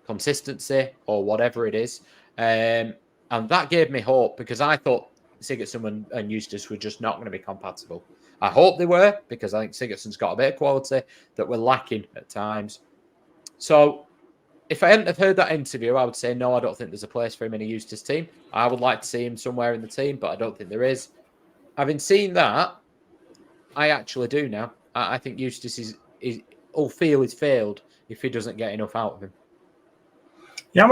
[SPEAKER 2] consistency or whatever it is. And that gave me hope because I thought Sigurdsson and Eustace were just not going to be compatible. I hope they were because I think Sigurdsson's got a bit of quality that we're lacking at times. So if I hadn't have heard that interview, I would say, no, I don't think there's a place for him in a Eustace team. I would like to see him somewhere in the team, but I don't think there is. Having seen that, I actually do now. I think Eustace is failed if he doesn't get enough out of him.
[SPEAKER 1] Yeah,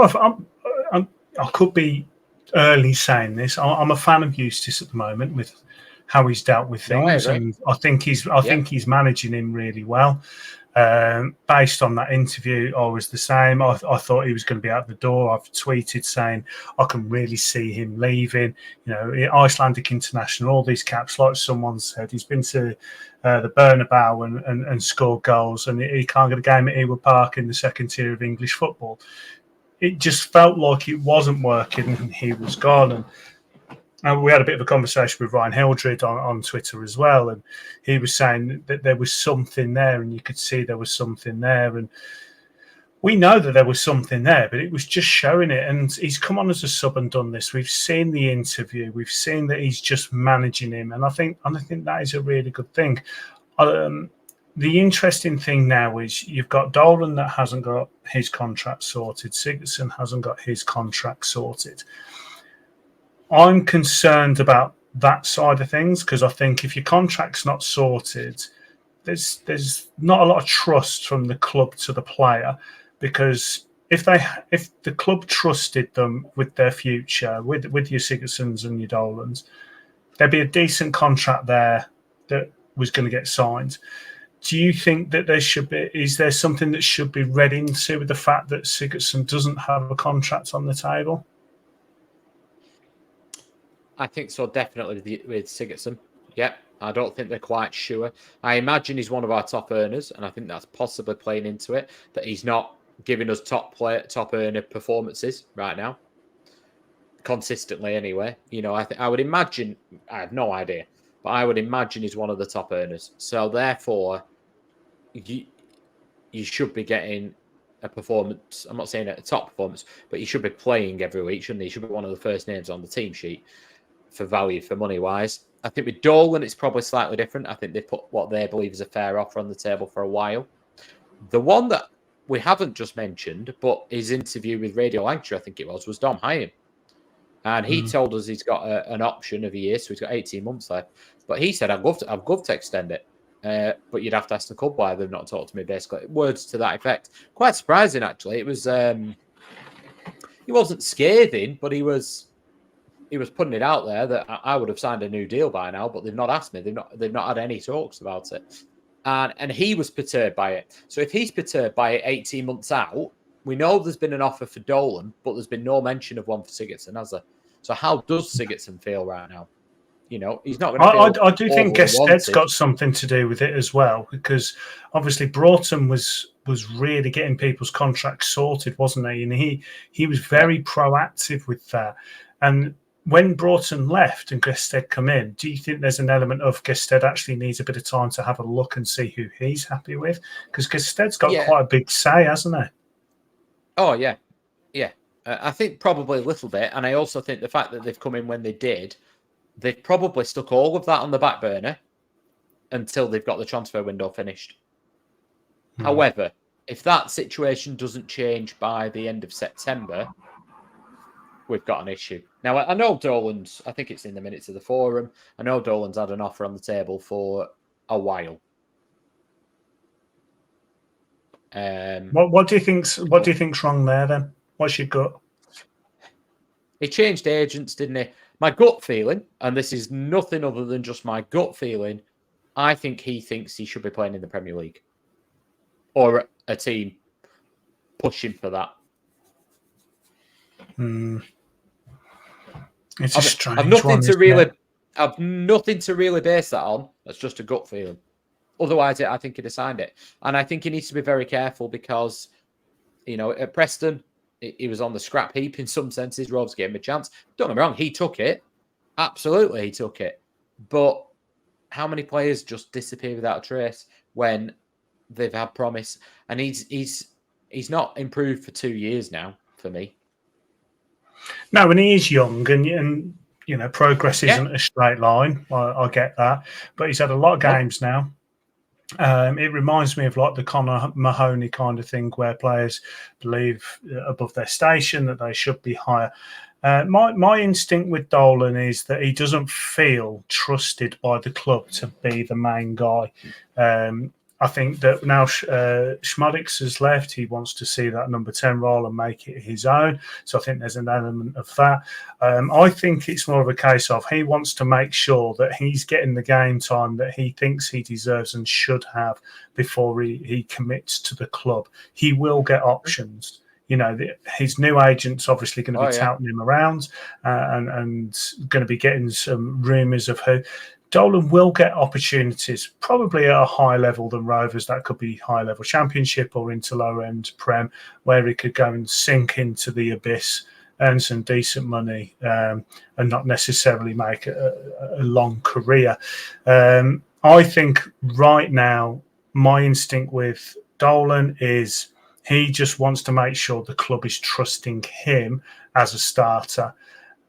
[SPEAKER 1] I could be early saying this. I'm a fan of Eustace at the moment with how he's dealt with things, and I think he's managing him really well. Based on that interview, I was the same. I thought he was going to be out the door. I've tweeted saying I can really see him leaving. Icelandic international, all these caps, like someone said, he's been to the Burnley and scored goals, and he can't get a game at Ewood Park in the second tier of English football. It just felt like it wasn't working, and he was gone. And we had a bit of a conversation with Ryan Hildred on Twitter as well, and he was saying that there was something there, and you could see there was something there. And we know that there was something there, but it was just showing it. And he's come on as a sub and done this. We've seen the interview. We've seen that he's just managing him, and I think that is a really good thing. The interesting thing now is you've got Dolan that hasn't got his contract sorted. Sigurdsson hasn't got his contract sorted. I'm concerned about that side of things because I think if your contract's not sorted, there's not a lot of trust from the club to the player, because if the club trusted them with their future, with your Sigurdssons and your Dolans, there'd be a decent contract there that was going to get signed. Do you think that is there something that should be read into with the fact that Sigurdsson doesn't have a contract on the table?
[SPEAKER 2] I think so, definitely with Sigurdsson. Yeah, I don't think they're quite sure. I imagine he's one of our top earners, and I think that's possibly playing into it, that he's not giving us top earner performances right now. Consistently, anyway. I would imagine, I have no idea, but I would imagine he's one of the top earners. So therefore, you should be getting a performance. I'm not saying a top performance, but you should be playing every week, shouldn't he? You should be one of the first names on the team sheet for value, for money wise. I think with Dolan, it's probably slightly different. I think they put what they believe is a fair offer on the table for a while. The one that we haven't just mentioned, but his interview with Radio Lancashire, I think it was Dom Hyam. And he told us he's got an option of a year, so he's got 18 months left. But he said, I'd love to extend it. But you'd have to ask the club why they've not talked to me, basically. Words to that effect. Quite surprising, actually. It was he wasn't scathing, but he was putting it out there that I would have signed a new deal by now, but they've not asked me. They've not had any talks about it. And he was perturbed by it. So if he's perturbed by it 18 months out, we know there's been an offer for Dolan, but there's been no mention of one for Sigurdsson, has there? So how does Sigurdsson feel right now? He's not going to.
[SPEAKER 1] I do think Gested's got something to do with it as well, because obviously Broughton was really getting people's contracts sorted, wasn't he? And he was very proactive with that. And when Broughton left and Gested come in, do you think there's an element of Gested actually needs a bit of time to have a look and see who he's happy with? Because Gested's got quite a big say, hasn't he?
[SPEAKER 2] Oh, yeah. Yeah. I think probably a little bit. And I also think the fact that they've come in when they did, they've probably stuck all of that on the back burner until they've got the transfer window finished. However, if that situation doesn't change by the end of September, we've got an issue. Now, I know Dolan's, I think it's in the minutes of the forum, I know Dolan's had an offer on the table for a while.
[SPEAKER 1] What do you think's wrong there then? What's your gut?
[SPEAKER 2] He changed agents, didn't he? My gut feeling, and this is nothing other than just my gut feeling, I think he thinks he should be playing in the Premier League. Or a team pushing for that.
[SPEAKER 1] It's a strange
[SPEAKER 2] I've nothing
[SPEAKER 1] one,
[SPEAKER 2] to really I've nothing to really base that on. That's just a gut feeling. Otherwise, I think he'd have signed it. And I think he needs to be very careful because, at Preston, he was on the scrap heap in some senses. Rovers gave him a chance. Don't get me wrong, he took it. Absolutely, he took it. But how many players just disappear without a trace when they've had promise? And he's not improved for 2 years now, for me.
[SPEAKER 1] No, and he is young, and progress isn't a straight line. I get that. But he's had a lot of games now. It reminds me of like the Conor Mahoney kind of thing where players believe above their station that they should be higher. My instinct with Dolan is that he doesn't feel trusted by the club to be the main guy. I think that now Schmadix has left, he wants to see that number 10 role and make it his own. So I think there's an element of that. I think it's more of a case of he wants to make sure that he's getting the game time that he thinks he deserves and should have before he commits to the club. He will get options. His new agent's obviously going to be touting him around and going to be getting some rumours of who. Dolan will get opportunities, probably at a higher level than Rovers. That could be high level Championship or into lower end Prem, where he could go and sink into the abyss, earn some decent money, and not necessarily make a long career. I think right now, my instinct with Dolan is he just wants to make sure the club is trusting him as a starter.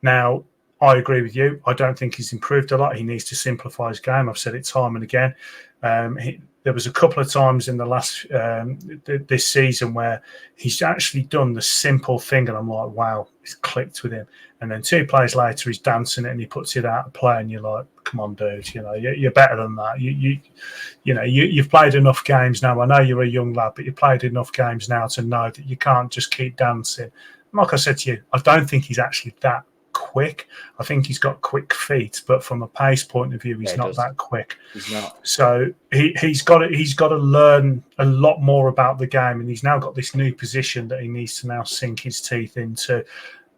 [SPEAKER 1] Now, I agree with you. I don't think he's improved a lot. He needs to simplify his game. I've said it time and again. There was a couple of times in the last this season where he's actually done the simple thing, and I'm like, wow, it's clicked with him. And then 2 plays later, he's dancing it and he puts it out of play, and you're like, come on, dude, you're better than that. You've played enough games now. I know you're a young lad, but you've played enough games now to know that you can't just keep dancing. And like I said to you, I don't think he's actually that quick. I think he's got quick feet, but from a pace point of view, he's not that quick.
[SPEAKER 2] He's not.
[SPEAKER 1] So he's got to learn a lot more about the game, and he's now got this new position that he needs to now sink his teeth into.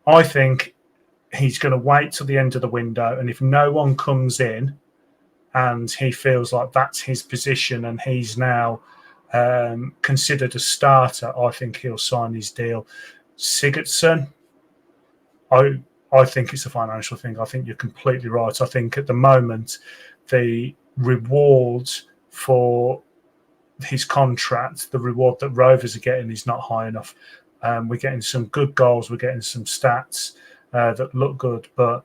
[SPEAKER 1] I think he's going to wait till the end of the window, and if no one comes in and he feels like that's his position and he's now considered a starter, I think he'll sign his deal. Sigurdsson, I think it's a financial thing. I think you're completely right. I think at the moment, the reward for his contract, the reward that Rovers are getting is not high enough. We're getting some good goals. We're getting some stats that look good, but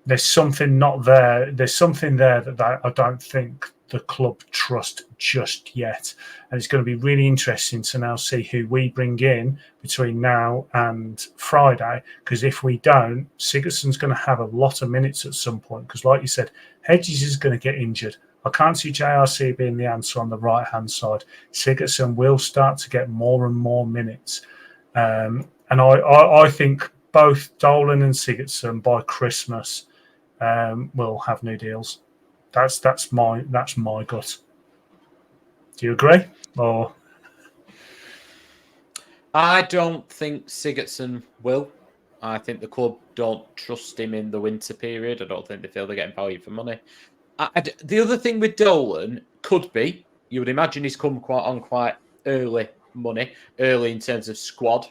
[SPEAKER 1] there's something not there. There's something there that I don't think the club trust just yet. And it's going to be really interesting to now see who we bring in between now and Friday, because if we don't, Sigurdsson's going to have a lot of minutes at some point, because like you said, Hedges is going to get injured. I can't see JRC being the answer on the right-hand side. Sigurdsson will start to get more and more minutes. And I think both Dolan and Sigurdsson by Christmas will have new deals. That's my gut. Do you agree? Or
[SPEAKER 2] I don't think Sigurdsson will. I think the club don't trust him in the winter period. I don't think they feel they're getting value for money. The other thing with Dolan could be, you would imagine he's come quite early money, early in terms of squad.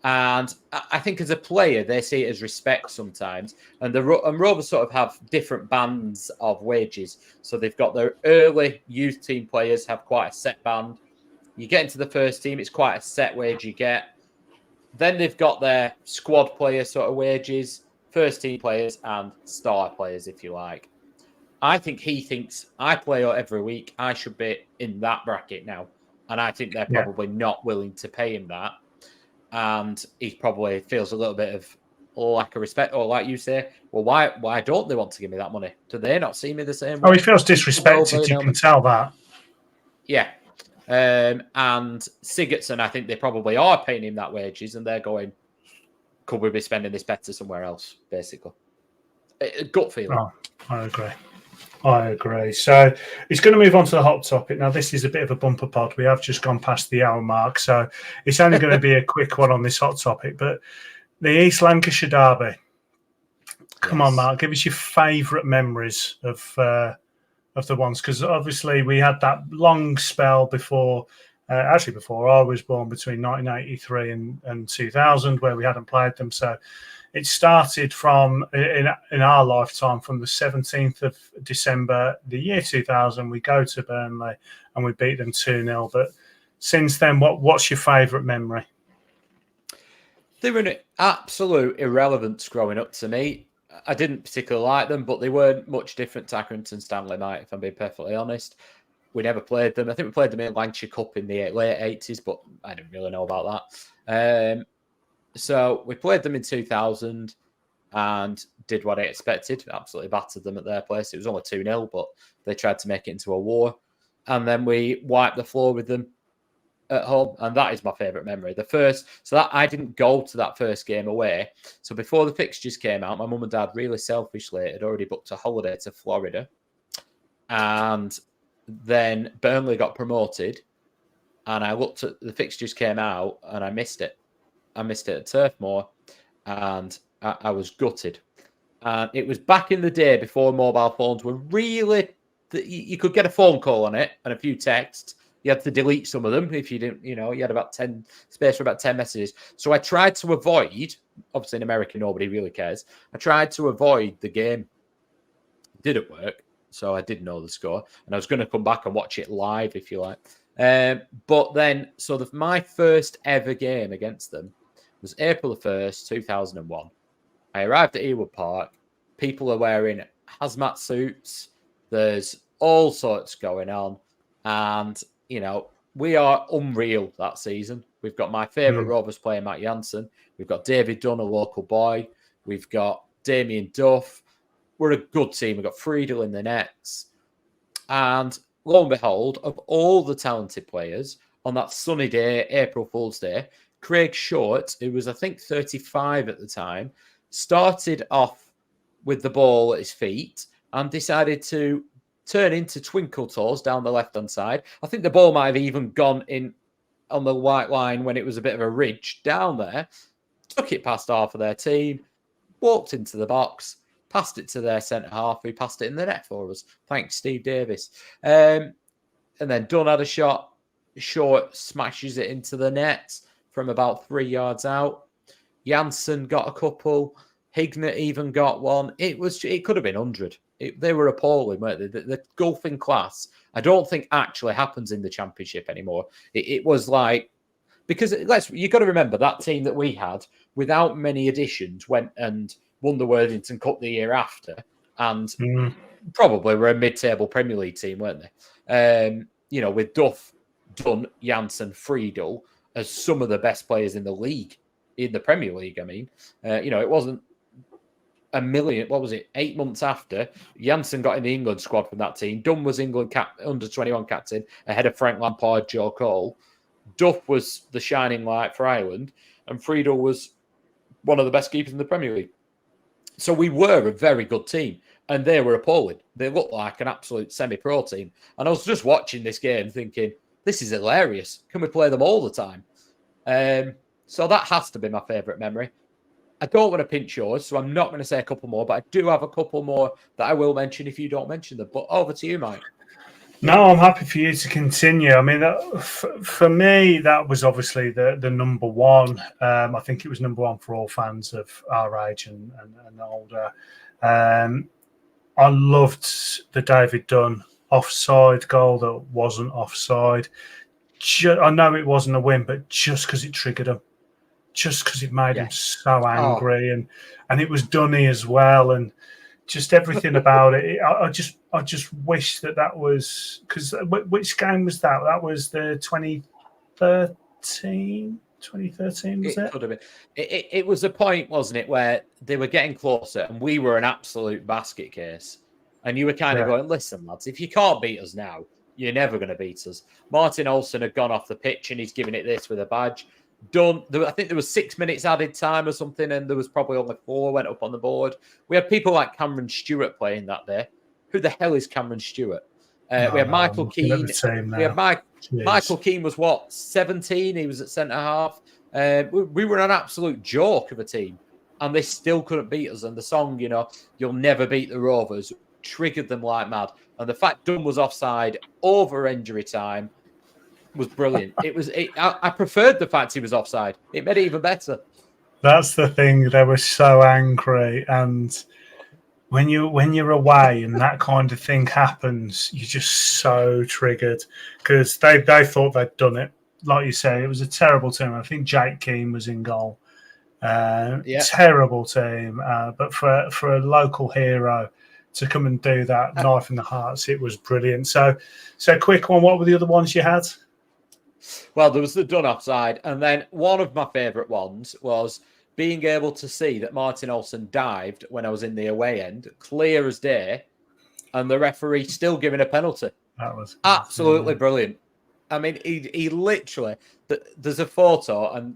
[SPEAKER 2] And I think as a player, they see it as respect sometimes. And Rovers sort of have different bands of wages. So they've got their early youth team players have quite a set band. You get into the first team, it's quite a set wage you get. Then they've got their squad player sort of wages, first team players and star players, if you like. I think he thinks I play every week. I should be in that bracket now. And I think they're probably not willing to pay him that. And he probably feels a little bit of lack of respect, or like you say, well, why don't they want to give me that money? Do they not see me the same way?
[SPEAKER 1] Oh, he feels disrespected. You can tell that.
[SPEAKER 2] Yeah. And Sigurdsson, I think they probably are paying him that wages, and they're going, could we be spending this better somewhere else, basically? A gut feeling.
[SPEAKER 1] Oh, I agree. So it's going to move on to the hot topic. Now, this is a bit of a bumper pod. We have just gone past the hour mark, so it's only going to be a quick one on this hot topic. But the East Lancashire derby. Come on, Mark. Give us your favourite memories of the ones, because obviously we had that long spell before I was born, between 1983 and 2000, where we hadn't played them. So it started from, in our lifetime, from the 17th of December, the year 2000. We go to Burnley and we beat them 2-0. But since then, what's your favourite memory?
[SPEAKER 2] They were an absolute irrelevance growing up to me. I didn't particularly like them, but they weren't much different to Accrington Stanley Knight, if I'm being perfectly honest. We never played them. I think we played them in Lancashire Cup in the late 80s, but I didn't really know about that. So we played them in 2000 and did what I expected. Absolutely battered them at their place. It was only 2-0, but they tried to make it into a war. And then we wiped the floor with them at home, and that is my favourite memory. I didn't go to that first game away. So before the fixtures came out, my mum and dad really selfishly had already booked a holiday to Florida. And then Burnley got promoted, and I looked at the fixtures came out, and I missed it. I missed it at Turf Moor, and I was gutted. And it was back in the day before mobile phones were really... You could get a phone call on it and a few texts. You had to delete some of them if you didn't, you had about 10 space for about 10 messages. So I tried to avoid, obviously in America, nobody really cares. I tried to avoid the game. It didn't work. So I did know the score, and I was going to come back and watch it live, if you like. But then, my first ever game against them was April the 1st, 2001. I arrived at Ewood Park. People are wearing hazmat suits. There's all sorts going on. And, we are unreal that season. We've got my favourite Rovers player, Matt Jansen. We've got David Dunn, a local boy. We've got Damien Duff. We're a good team. We've got Friedel in the nets. And lo and behold, of all the talented players, on that sunny day, April Fool's Day, Craig Short, who was, I think, 35 at the time, started off with the ball at his feet and decided to turn into twinkle toes down the left-hand side. I think the ball might have even gone in on the white line when it was a bit of a ridge down there, took it past half of their team, walked into the box, passed it to their centre-half, who passed it in the net for us. Thanks, Steve Davis. And then Dunn had a shot, short, smashes it into the net from about 3 yards out. Janssen got a couple. Hignett even got one. It could have been 100. They were appalling, weren't they? The golfing class, I don't think actually happens in the Championship anymore. It was like, because you've got to remember that team that we had, without many additions, went and won the Worthington Cup the year after, and probably were a mid-table Premier League team, weren't they? With Duff, Dunn, Janssen, Friedel as some of the best players in the league, in the Premier League. I mean, it wasn't a million. What was it? 8 months after Janssen got in the England squad from that team. Dunn was England under-21 captain ahead of Frank Lampard, Joe Cole. Duff was the shining light for Ireland, and Friedel was one of the best keepers in the Premier League. So we were a very good team, and they were appalling. They looked like an absolute semi-pro team. And I was just watching this game thinking, this is hilarious. Can we play them all the time? So that has to be my favourite memory. I don't want to pinch yours, so I'm not going to say a couple more, but I do have a couple more that I will mention if you don't mention them. But over to you, Mike.
[SPEAKER 1] No, I'm happy for you to continue. I mean, for me, that was obviously the number one. I think it was number one for all fans of our age and older. I loved the David Dunn offside goal that wasn't offside. I know it wasn't a win, but just because it triggered him. Just because it made him so angry, and it was Dunny as well, and just everything about it. I just wish that was, because which game was that? That was the 2013, was it?
[SPEAKER 2] Could have been. It was a point, wasn't it, where they were getting closer, and we were an absolute basket case, and you were kind of going, listen, lads, if you can't beat us now, you're never going to beat us. Martin Olsen had gone off the pitch, and he's giving it this with a badge. Done. I think there was 6 minutes added time or something, and there was probably only 4 went up on the board. We had people like Cameron Stewart playing that day. Who the hell is Cameron Stewart? We had Michael Keane. We had Michael Keane was 17? He was at centre half. We were an absolute joke of a team, and they still couldn't beat us. And the song, "You'll Never Beat the Rovers," triggered them like mad. And the fact Dunn was offside over injury time was brilliant. I preferred the fact he was offside. It made it even better.
[SPEAKER 1] That's the thing. They were so angry, and when you're away and that kind of thing happens, you're just so triggered because they thought they'd done it. Like you say, it was a terrible team. I think Jake Keane was in goal. Terrible team, but for a local hero to come and do that, knife in the hearts, it was brilliant. So quick one. What were the other ones you had?
[SPEAKER 2] Well, there was the Dunn offside, and then one of my favourite ones was being able to see that Martin Olsen dived when I was in the away end, clear as day, and the referee still giving a penalty.
[SPEAKER 1] That was
[SPEAKER 2] absolutely brilliant. I mean, he literally, there's a photo, and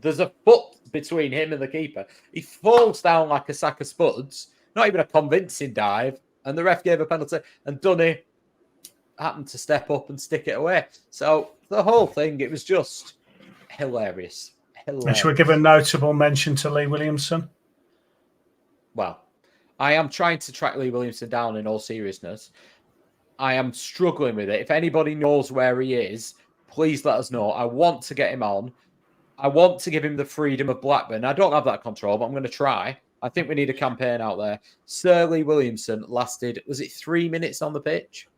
[SPEAKER 2] there's a foot between him and the keeper. He falls down like a sack of spuds, not even a convincing dive, and the ref gave a penalty, and Dunny happened to step up and stick it away. So the whole thing, it was just hilarious.
[SPEAKER 1] Should we give a notable mention to Lee Williamson?
[SPEAKER 2] Well, I am trying to track Lee Williamson down in all seriousness. I am struggling with it. If anybody knows where he is, please let us know. I want to get him on. I want to give him the freedom of Blackburn. I don't have that control, but I'm going to try. I think we need a campaign out there. Sir Lee Williamson lasted, was it 3 minutes on the pitch?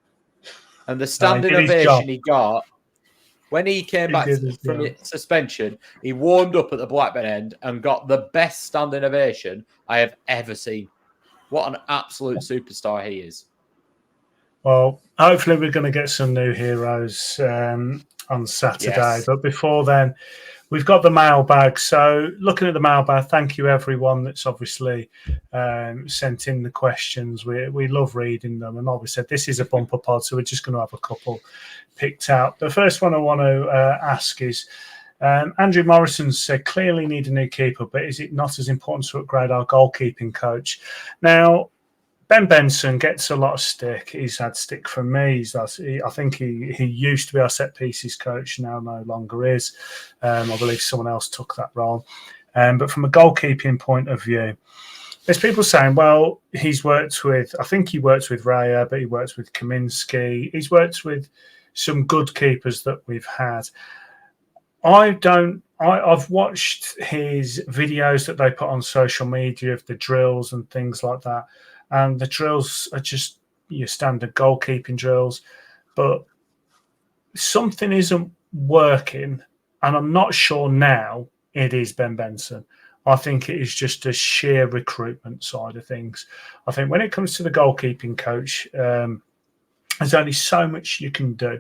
[SPEAKER 2] And the standing ovation he got, when he came back from suspension, he warmed up at the Blackburn End and got the best standing ovation I have ever seen. What an absolute superstar he is.
[SPEAKER 1] Well, hopefully we're going to get some new heroes on Saturday. Yes. But before then, we've got the mailbag. So looking at the mailbag, thank you everyone that's obviously sent in the questions. We love reading them. And obviously this is a bumper pod, so we're just going to have a couple picked out. The first one I want to ask is, Andrew Morrison said, clearly need a new keeper, but is it not as important to upgrade our goalkeeping coach? Now, Ben Benson gets a lot of stick. He's had stick from me. I think he used to be our set pieces coach, now no longer is. I believe someone else took that role. But from a goalkeeping point of view, there's people saying, well, I think he worked with Raya, but he worked with Kaminsky. He's worked with some good keepers that we've had. I've watched his videos that they put on social media of the drills and things like that. And the drills are just your standard goalkeeping drills. But something isn't working. And I'm not sure now it is Ben Benson. I think it is just a sheer recruitment side of things. I think when it comes to the goalkeeping coach, there's only so much you can do.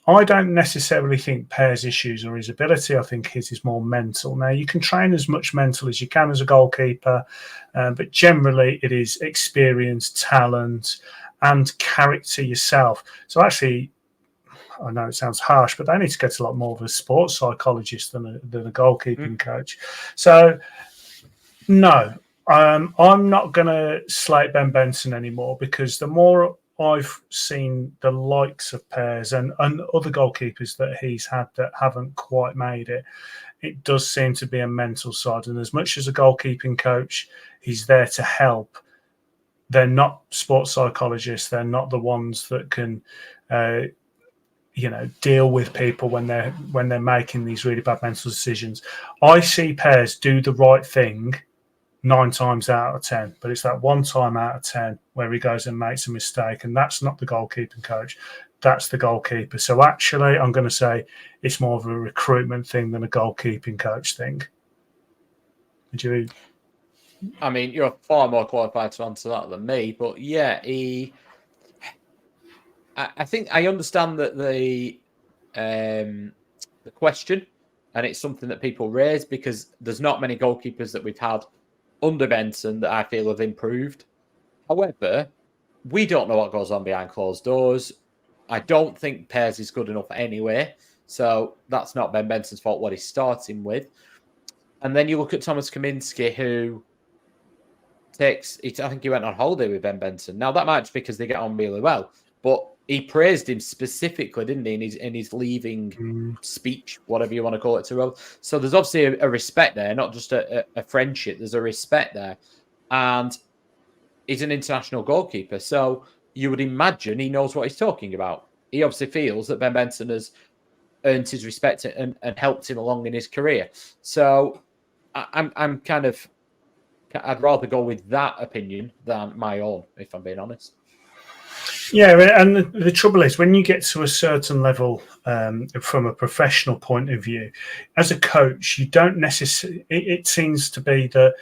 [SPEAKER 1] I don't necessarily think Pear's issues are his ability. I think his is more mental. Now, you can train as much mental as you can as a goalkeeper, but generally it is experience, talent, and character yourself. So actually, I know it sounds harsh, but they need to get a lot more of a sports psychologist than a goalkeeping coach. So, no, I'm not going to slate Ben Benson anymore, because the more I've seen the likes of Pears and other goalkeepers that he's had that haven't quite made it, it does seem to be a mental side. And as much as a goalkeeping coach, he's there to help. They're not sports psychologists. They're not the ones that can deal with people when they're making these really bad mental decisions. I see Pears do the right thing 9 times out of 10, but it's that 1 time out of 10 where he goes and makes a mistake, and that's not the goalkeeping coach, that's the goalkeeper. So actually, I'm going to say it's more of a recruitment thing than a goalkeeping coach thing. Would you?
[SPEAKER 2] I mean, you're far more qualified to answer that than me, but yeah, I think I understand that the question, and it's something that people raise because there's not many goalkeepers that we've had under Benson that I feel have improved. However, we don't know what goes on behind closed doors. I don't think Pears is good enough anyway, so that's not Ben Benson's fault what he's starting with. And then you look at Thomas Kaminsky, who I think he went on holiday with Ben Benson. Now, that might be because they get on really well, but he praised him specifically, didn't he, in his leaving speech, whatever you want to call it, to Rovers. So there's obviously a respect there, not just a friendship. There's a respect there. And he's an international goalkeeper. So you would imagine he knows what he's talking about. He obviously feels that Ben Benson has earned his respect and helped him along in his career. So I'm kind of... I'd rather go with that opinion than my own, if I'm being honest.
[SPEAKER 1] Yeah, and the trouble is, when you get to a certain level from a professional point of view, as a coach, you don't necessarily... It seems to be that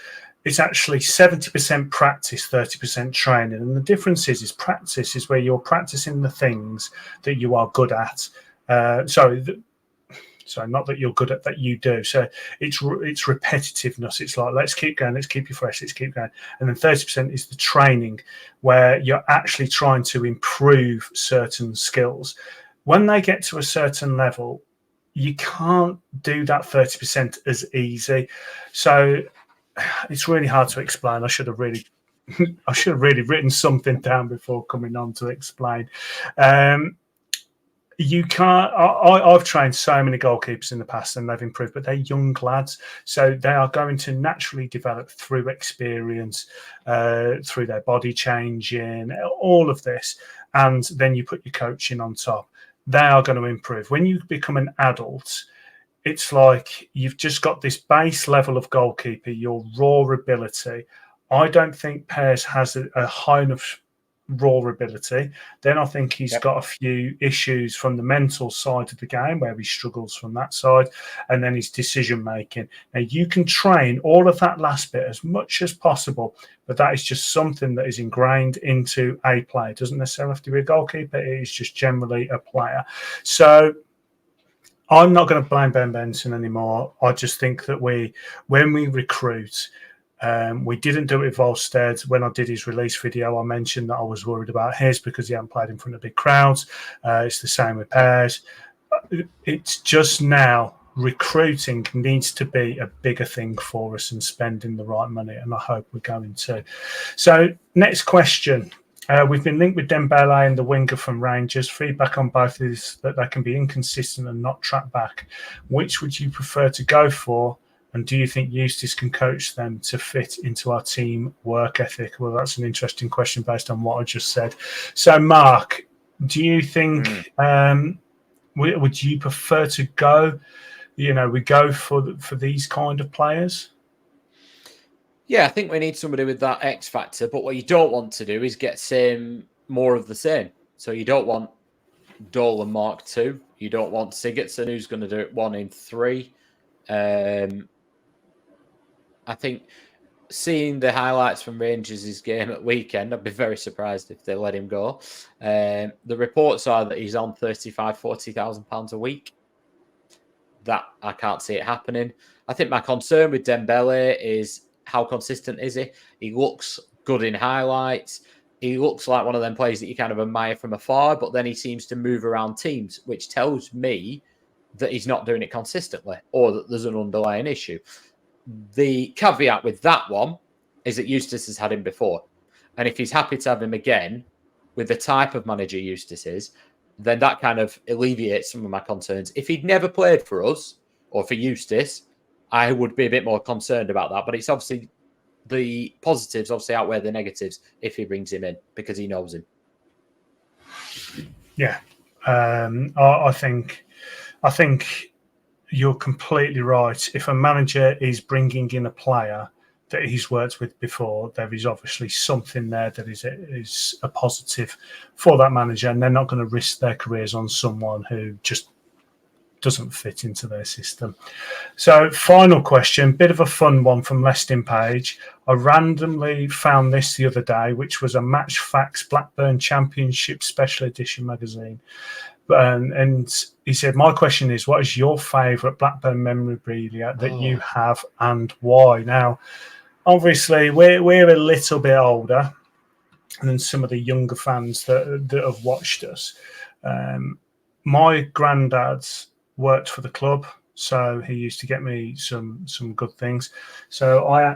[SPEAKER 1] it's actually 70% practice, 30% training. And the difference is practice is where you're practicing the things that you are good at. Sorry, not that you're good at, that you do. So it's repetitiveness. It's like, let's keep going, let's keep you fresh, let's keep going. And then 30% is the training, where you're actually trying to improve certain skills. When they get to a certain level, you can't do that 30% as easy. So it's really hard to explain. I should have really written something down before coming on to explain. You can't. I've trained so many goalkeepers in the past, and they've improved, but they're young lads, so they are going to naturally develop through experience, through their body changing, all of this, and then you put your coaching on top. They are going to improve. When you become an adult, it's like you've just got this base level of goalkeeper, your raw ability. I don't think Pears has a high enough raw ability. Then I think he's got a few issues from the mental side of the game, where he struggles from that side, and then his decision making. Now, you can train all of that last bit as much as possible, but that is just something that is ingrained into a player. It doesn't necessarily have to be a goalkeeper, it is just generally a player. So I'm not going to blame Ben Benson anymore. I just think that when we recruit, we didn't do it with Volstead. When I did his release video, I mentioned that I was worried about his because he hadn't played in front of big crowds. It's the same with Pears. It's just now recruiting needs to be a bigger thing for us and spending the right money, and I hope we're going to. So next question. We've been linked with Dembele and the winger from Rangers. Feedback on both is that they can be inconsistent and not track back. Which would you prefer to go for? And do you think Eustace can coach them to fit into our team work ethic? Well, that's an interesting question based on what I just said. So, Mark, do you think would you prefer to go? We go for these kind of players.
[SPEAKER 2] Yeah, I think we need somebody with that X factor. But what you don't want to do is get more of the same. So you don't want Dolan Mark II. You don't want Sigurdsson, who's going to do it 1 in 3. I think seeing the highlights from Rangers' game at weekend, I'd be very surprised if they let him go. The reports are that he's on £40,000 a week. That I can't see it happening. I think my concern with Dembele is how consistent is he? He looks good in highlights. He looks like one of them players that you kind of admire from afar, but then he seems to move around teams, which tells me that he's not doing it consistently or that there's an underlying issue. The caveat with that one is that Eustace has had him before. And if he's happy to have him again with the type of manager Eustace is, then that kind of alleviates some of my concerns. If he'd never played for us or for Eustace, I would be a bit more concerned about that. But it's obviously the positives obviously outweigh the negatives if he brings him in because he knows him.
[SPEAKER 1] Yeah. I think you're completely right. If a manager is bringing in a player that he's worked with before, there is obviously something there that is a positive for that manager, and they're not going to risk their careers on someone who just doesn't fit into their system. So, final question, bit of a fun one from Leston Page. I randomly found this the other day, which was a Match Facts Blackburn Championship Special Edition magazine. And he said, my question is, what is your favourite Blackburn memorabilia that you have and why? Now, obviously, we're a little bit older than some of the younger fans that have watched us. My granddad's worked for the club, so he used to get me some good things. So I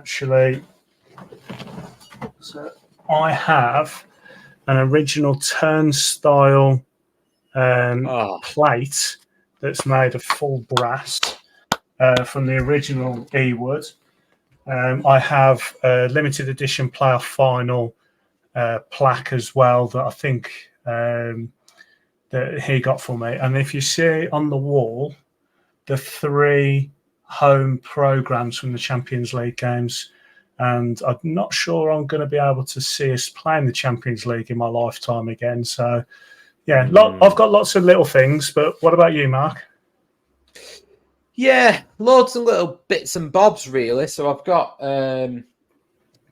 [SPEAKER 1] have an original turnstile plate that's made of full brass from the original Ewood. I have a limited edition playoff final plaque as well that I think that he got for me. And if you see on the wall, the 3 home programs from the Champions League games, and I'm not sure I'm going to be able to see us playing the Champions League in my lifetime again. So, yeah, I've got lots of little things, but what about you, Mark?
[SPEAKER 2] Yeah, loads of little bits and bobs, really. So I've got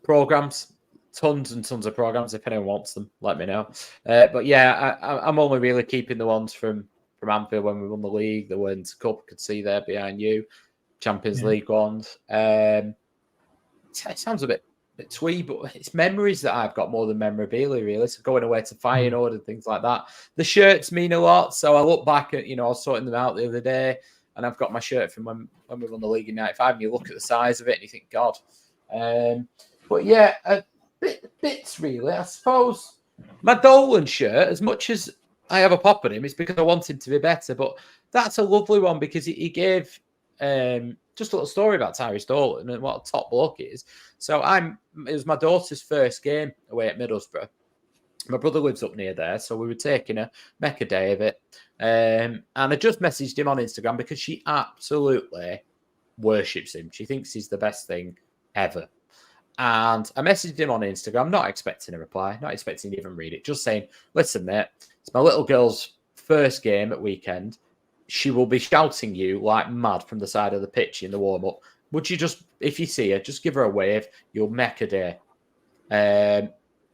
[SPEAKER 2] programs, tons and tons of programs. If anyone wants them, let me know. But yeah, I'm only really keeping the ones from Anfield when we won the league, the Wins Cup. Could see there behind you, Champions League ones. It sounds a bit twee, but it's memories that I've got more than memorabilia, really. So going away to Feyenoord and things like that. The shirts mean a lot. So I look back at, I was sorting them out the other day, and I've got my shirt from when we won the league in '95, and you look at the size of it and you think, God. But yeah, bits really. I suppose my Dolan shirt, as much as I have a pop at him, it's because I want him to be better. But that's a lovely one because he gave just a little story about Tyrese Dolan and what a top bloke he is. So it was my daughter's first game away at Middlesbrough. My brother lives up near there, so we were taking a make a day of it. And I just messaged him on Instagram because she absolutely worships him. She thinks he's the best thing ever. And I messaged him on Instagram, not expecting a reply, not expecting to even read it, just saying, listen, mate, it's my little girl's first game at weekend. She will be shouting you like mad from the side of the pitch in the warm-up. Would you just, if you see her, just give her a wave. You'll make a day.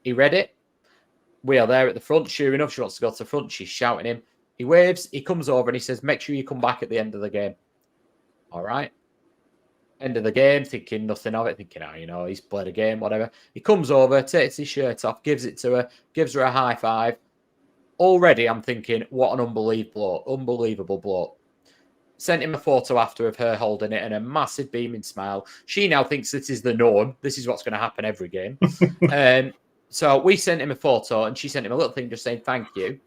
[SPEAKER 2] He read it. We are there at the front. Sure enough, she wants to go to the front. She's shouting him. He waves. He comes over and he says, make sure you come back at the end of the game. All right. End of the game, thinking nothing of it, thinking, he's played a game, whatever. He comes over, takes his shirt off, gives it to her, gives her a high five. Already, I'm thinking, what an unbelievable bloke. Sent him a photo after of her holding it and a massive beaming smile. She now thinks this is the norm. This is what's going to happen every game. So we sent him a photo and she sent him a little thing just saying thank you.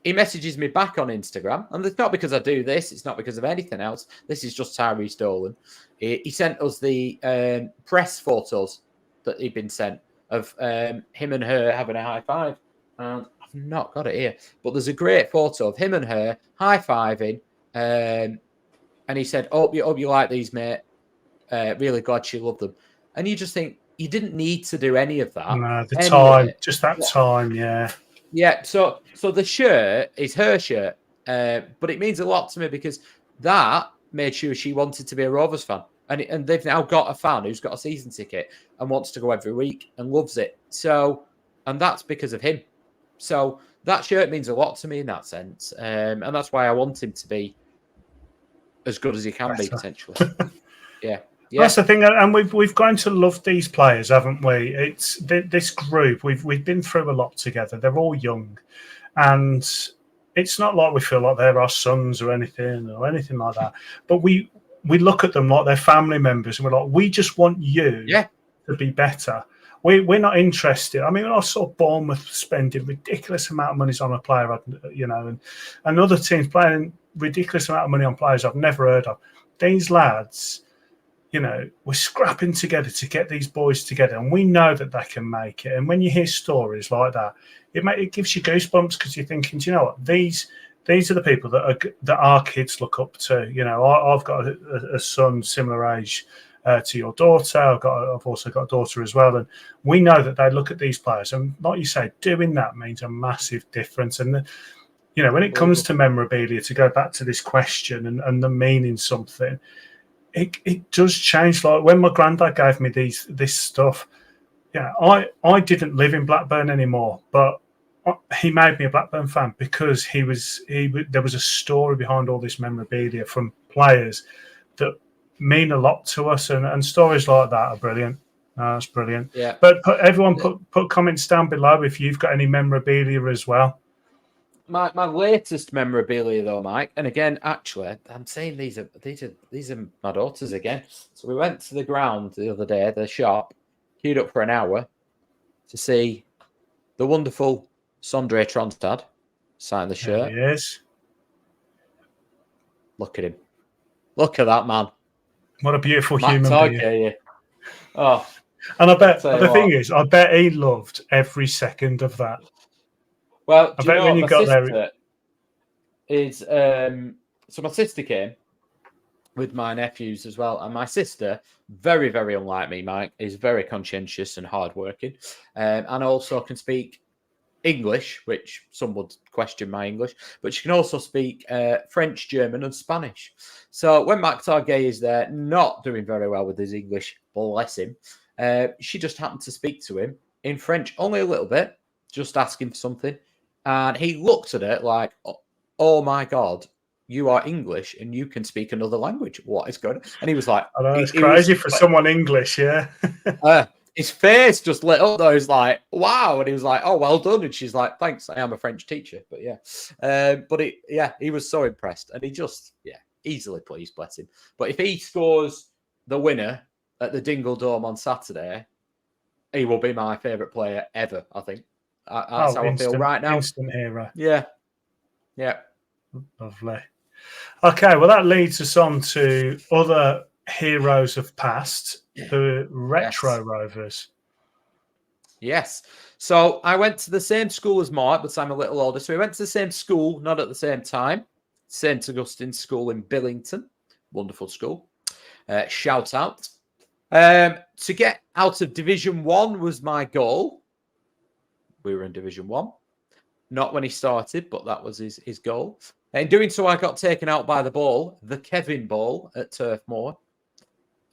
[SPEAKER 2] he messages me back on Instagram, and it's not because I do this. It's not because of anything else. This is just Tyrese Dolan. He sent us the press photos that he'd been sent of him and her having a high five. And I've not got it here, but there's a great photo of him and her high fiving. And he said, hope you like these, mate. Really glad she loved them. And you just think you didn't need to do any of that.
[SPEAKER 1] No, the time, just that time, yeah.
[SPEAKER 2] Yeah, so the shirt is her shirt, but it means a lot to me because that made sure she wanted to be a Rovers fan. And they've now got a fan who's got a season ticket and wants to go every week and loves it. So, and that's because of him. So that shirt means a lot to me in that sense. And that's why I want him to be as good as he can be, potentially. Yeah.
[SPEAKER 1] That's the thing, and we've grown to love these players, haven't we? It's this group. We've been through a lot together. They're all young, and it's not like we feel like they're our sons or anything like that. But we look at them like they're family members, and we're like, we just want you to be better. We're not interested. I mean, I saw Bournemouth spending ridiculous amount of money on a player, and other teams playing ridiculous amount of money on players I've never heard of. These lads, we're scrapping together to get these boys together, and we know that they can make it. And when you hear stories like that, it gives you goosebumps because you're thinking, do you know what? These are the people that our kids look up to. I've got a son similar age to your daughter. I've also got a daughter as well, and we know that they look at these players, and like you say, doing that means a massive difference. And when it comes to memorabilia, to go back to this question and the meaning something. It does change. Like when my granddad gave me this stuff, I didn't live in Blackburn anymore, but he made me a Blackburn fan because there was a story behind all this memorabilia from players that mean a lot to us, and stories like that are brilliant. That's brilliant.
[SPEAKER 2] Yeah.
[SPEAKER 1] But put comments down below if you've got any memorabilia as well.
[SPEAKER 2] My latest memorabilia, though, Mike, and again, actually, I'm saying these are my daughters again. So we went to the ground the other day, the shop, queued up for an hour to see the wonderful Sondre Tronstad sign the shirt.
[SPEAKER 1] There he is.
[SPEAKER 2] Look at him. Look at that man.
[SPEAKER 1] What a beautiful human being.
[SPEAKER 2] Oh,
[SPEAKER 1] and I bet the thing is, I bet he loved every second of that.
[SPEAKER 2] Well,
[SPEAKER 1] I bet when you got there,
[SPEAKER 2] so my sister came with my nephews as well, and my sister, very, very unlike me, Mike, is very conscientious and hardworking, and also can speak English, which some would question my English, but she can also speak French, German, and Spanish. So when Mark Targay is there, not doing very well with his English, bless him, she just happened to speak to him in French, only a little bit, just asking for something. And he looked at it like, oh my God, you are English and you can speak another language. What is going on? And he was like,
[SPEAKER 1] I know, it's crazy for someone English, yeah.
[SPEAKER 2] His face just lit up though. He's like, wow. And he was like, oh, well done. And she's like, thanks. I am a French teacher. But yeah. He was so impressed. And he just, easily pleased, bless him. But if he scores the winner at the Dingle Dome on Saturday, he will be my favourite player ever, I think. That's how I feel right now.
[SPEAKER 1] Instant hero.
[SPEAKER 2] Yeah.
[SPEAKER 1] Lovely. Okay, well, that leads us on to other heroes of past, the retro Rovers.
[SPEAKER 2] Yes. So I went to the same school as Mark, but I'm a little older. So we went to the same school, not at the same time. St. Augustine's School in Billington. Wonderful school. Shout out. To get out of Division 1 was my goal. We were in Division 1. Not when he started, but that was his goal. In doing so, I got taken out by the ball, the Kevin ball at Turf Moor.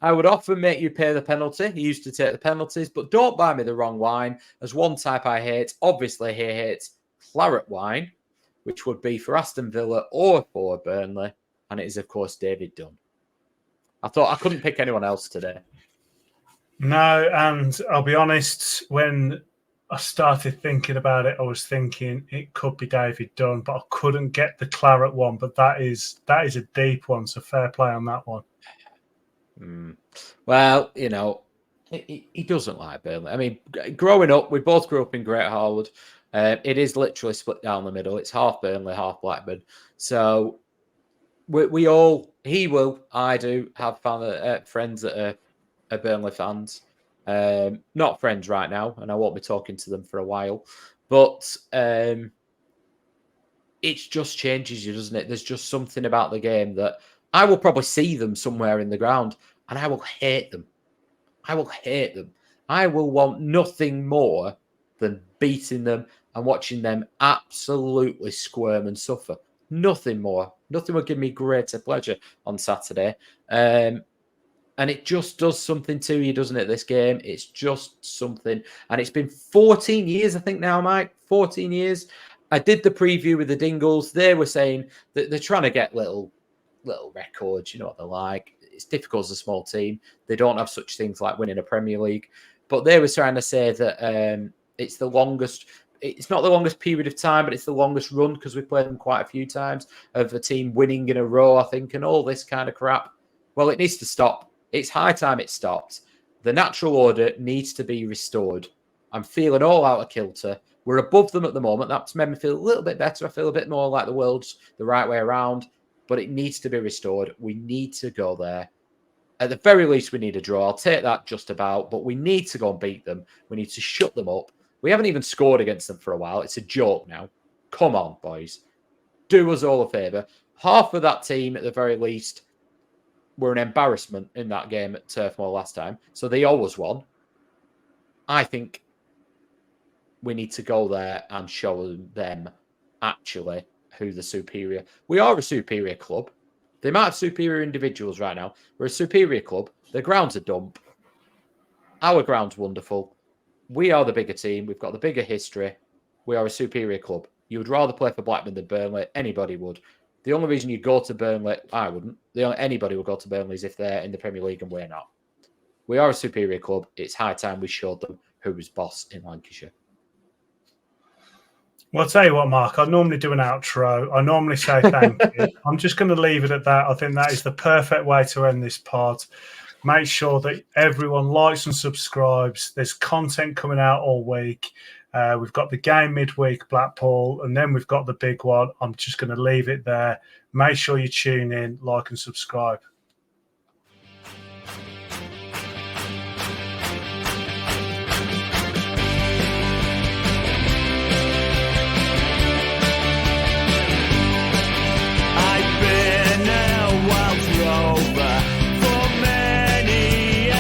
[SPEAKER 2] I would often make you pay the penalty. He used to take the penalties, but don't buy me the wrong wine, as one type I hate. Obviously, he hates claret wine, which would be for Aston Villa or for Burnley. And it is, of course, David Dunn. I thought I couldn't pick anyone else today.
[SPEAKER 1] No, and I'll be honest, when I started thinking about it, I was thinking it could be David Dunn, but I couldn't get the claret one. But that is a deep one, so fair play on that one.
[SPEAKER 2] Well, he doesn't like Burnley. I mean, growing up, we both grew up in Great Harwood. It is literally split down the middle. It's half Burnley, half Blackburn. So I do have friends that are Burnley fans. Not friends right now, and I won't be talking to them for a while. But it just changes you, doesn't it? There's just something about the game that I will probably see them somewhere in the ground, and I will hate them. I will hate them. I will want nothing more than beating them and watching them absolutely squirm and suffer. Nothing more. Nothing will give me greater pleasure on Saturday. And it just does something to you, doesn't it, this game? It's just something. And it's been 14 years, I think now, Mike. 14 years. I did the preview with the Dingles. They were saying that they're trying to get little records. You know what they're like. It's difficult as a small team. They don't have such things like winning a Premier League. But they were trying to say that it's the longest. It's not the longest period of time, but it's the longest run because we played them quite a few times of a team winning in a row, I think, and all this kind of crap. Well, it needs to stop. It's high time it stopped. The natural order needs to be restored. I'm feeling all out of kilter. We're above them at the moment. That's made me feel a little bit better. I feel a bit more like the world's the right way around, but it needs to be restored. We need to go there. At the very least, we need a draw. I'll take that just about, but we need to go and beat them. We need to shut them up. We haven't even scored against them for a while. It's a joke now. Come on, boys. Do us all a favour. Half of that team, at the very least, were an embarrassment in that game at Turf Moor last time. So they always won. I think we need to go there and show them actually who the superior. We are a superior club. They might have superior individuals right now. We're a superior club. The ground's a dump. Our ground's wonderful. We are the bigger team. We've got the bigger history. We are a superior club. You would rather play for Blackburn than Burnley. Anybody would. The only reason you go to Burnley, I wouldn't. Anybody would go to Burnley is if they're in the Premier League and we're not. We are a superior club. It's high time we showed them who was boss in Lancashire.
[SPEAKER 1] Well, I'll tell you what, Mark, I normally do an outro. I normally say thank you. I'm just going to leave it at that. I think that is the perfect way to end this pod. Make sure that everyone likes and subscribes. There's content coming out all week. We've got the game midweek, Blackpool, and then we've got the big one. I'm just going to leave it there. Make sure you tune in, like and subscribe.